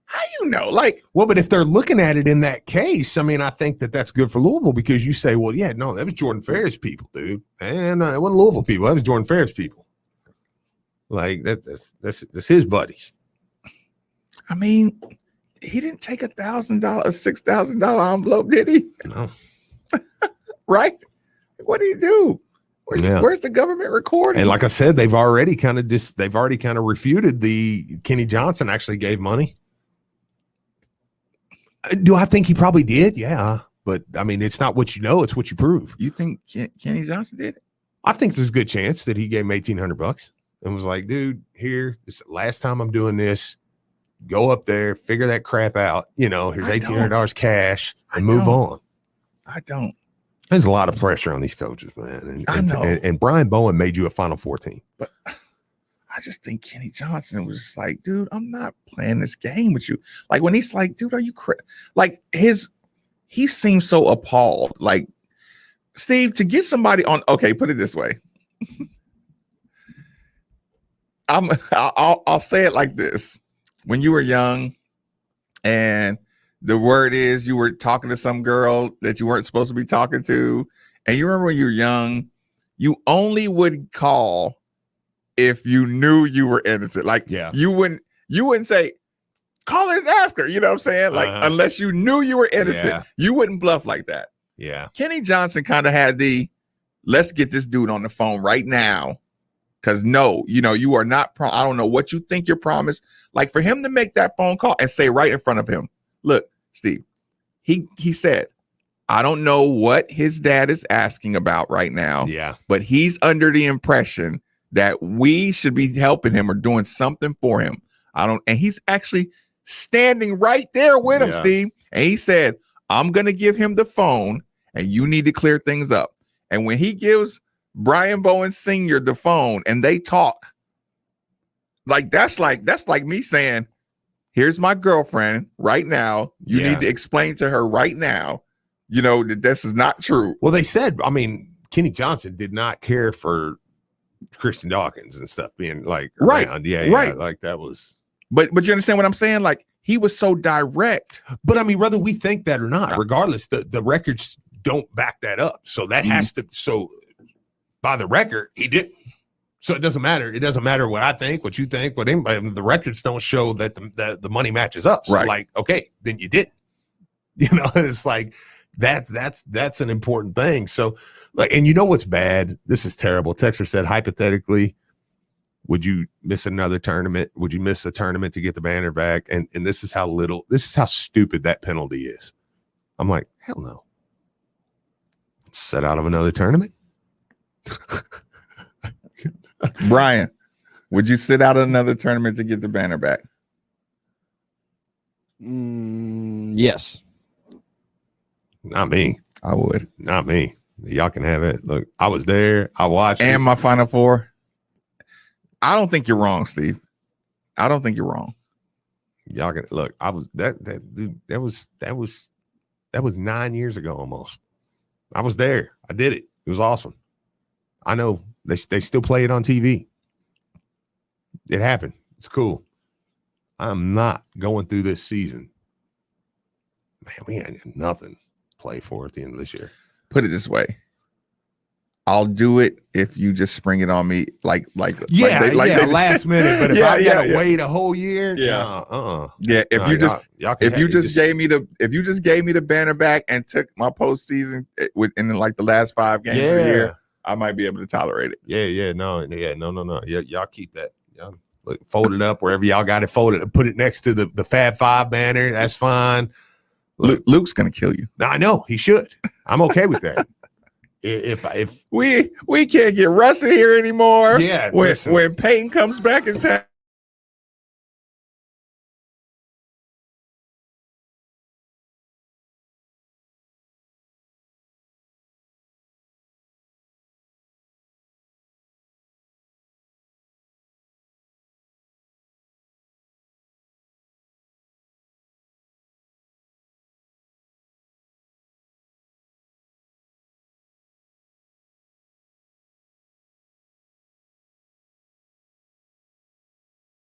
how you know? Like, well, but if they're looking at it in that case, I mean, I think that's good for Louisville, because you say, well, yeah, no, that was Jordan Fair's people, dude, and it wasn't Louisville people. That was Jordan Fair's people. Like, that's his buddies. I mean, he didn't take $1,000, $6,000 envelope, did he? No. Right? What did he do? Where's the government recording? And like I said, they've already kind of refuted the Kenny Johnson actually gave money. Do I think he probably did? Yeah. But I mean, it's not what you know, it's what you prove. You think Kenny Johnson did it? I think there's a good chance that he gave him $1,800 and was like, dude, here, this is the last time I'm doing this. Go up there, figure that crap out. Here's $1,800 cash and move on. I don't. There's a lot of pressure on these coaches, man. And, I know. And Brian Bowen made you a Final Four team. But I just think Kenny Johnson was just like, dude, I'm not playing this game with you. Like when he's like, dude, are you like he seems so appalled. Like, Steve, to get somebody on, okay, put it this way. I'll say it like this. When you were young and the word is you were talking to some girl that you weren't supposed to be talking to, and you remember when you were young, you only would call if you knew you were innocent. Like, you wouldn't say, call her and ask her, you know what I'm saying? Like, unless you knew you were innocent, you wouldn't bluff like that. Yeah. Kenny Johnson kind of had let's get this dude on the phone right now. Because you are not, I don't know what you think you're promised. Like for him to make that phone call and say right in front of him, look, Steve, he said, I don't know what his dad is asking about right now. Yeah. But he's under the impression that we should be helping him or doing something for him. And he's actually standing right there with him, Steve. And he said, I'm going to give him the phone and you need to clear things up. And when he gives Brian Bowen Sr. the phone and they talk, that's like me saying, here's my girlfriend right now. You need to explain to her right now, that this is not true. Well, they said, I mean, Kenny Johnson did not care for Christian Dawkins and stuff being like around. Yeah, right. Like that was. But you understand what I'm saying? Like he was so direct. But I mean, whether we think that or not, regardless, the records don't back that up. So that has to. So by the record, he didn't. So it doesn't matter. It doesn't matter what I think, what you think, what anybody. I mean, the records don't show that the money matches up. So like, okay, then you didn't. It's like that's an important thing. So like, and you know what's bad? This is terrible. Texter said, hypothetically, would you miss another tournament? Would you miss a tournament to get the banner back? And this is how stupid that penalty is. I'm like, hell no. Set out of another tournament. Brian, would you sit out another tournament to get the banner back? Yes. Not me. I would. Not me. Y'all can have it. Look, I was there. I watched and my Final Four. I don't think you're wrong, Steve. I don't think you're wrong. Y'all can look. I was dude. That was 9 years ago almost. I was there. I did it. It was awesome. I know they still play it on TV. It happened. It's cool. I'm not going through this season. Man, we ain't nothing to play for at the end of this year. Put it this way. I'll do it if you just spring it on me like last minute. But if I gotta wait a whole year, if you just gave me the banner back and took my postseason within like the last 5 games of the year, I might be able to tolerate it. No. Yeah, y'all keep that. Y'all fold it up wherever y'all got it folded. Put it next to the Fab Five banner. That's fine. Luke's gonna kill you. I know he should. I'm okay with that. If we can't get Russ in here anymore. Yeah, when Peyton comes back in town.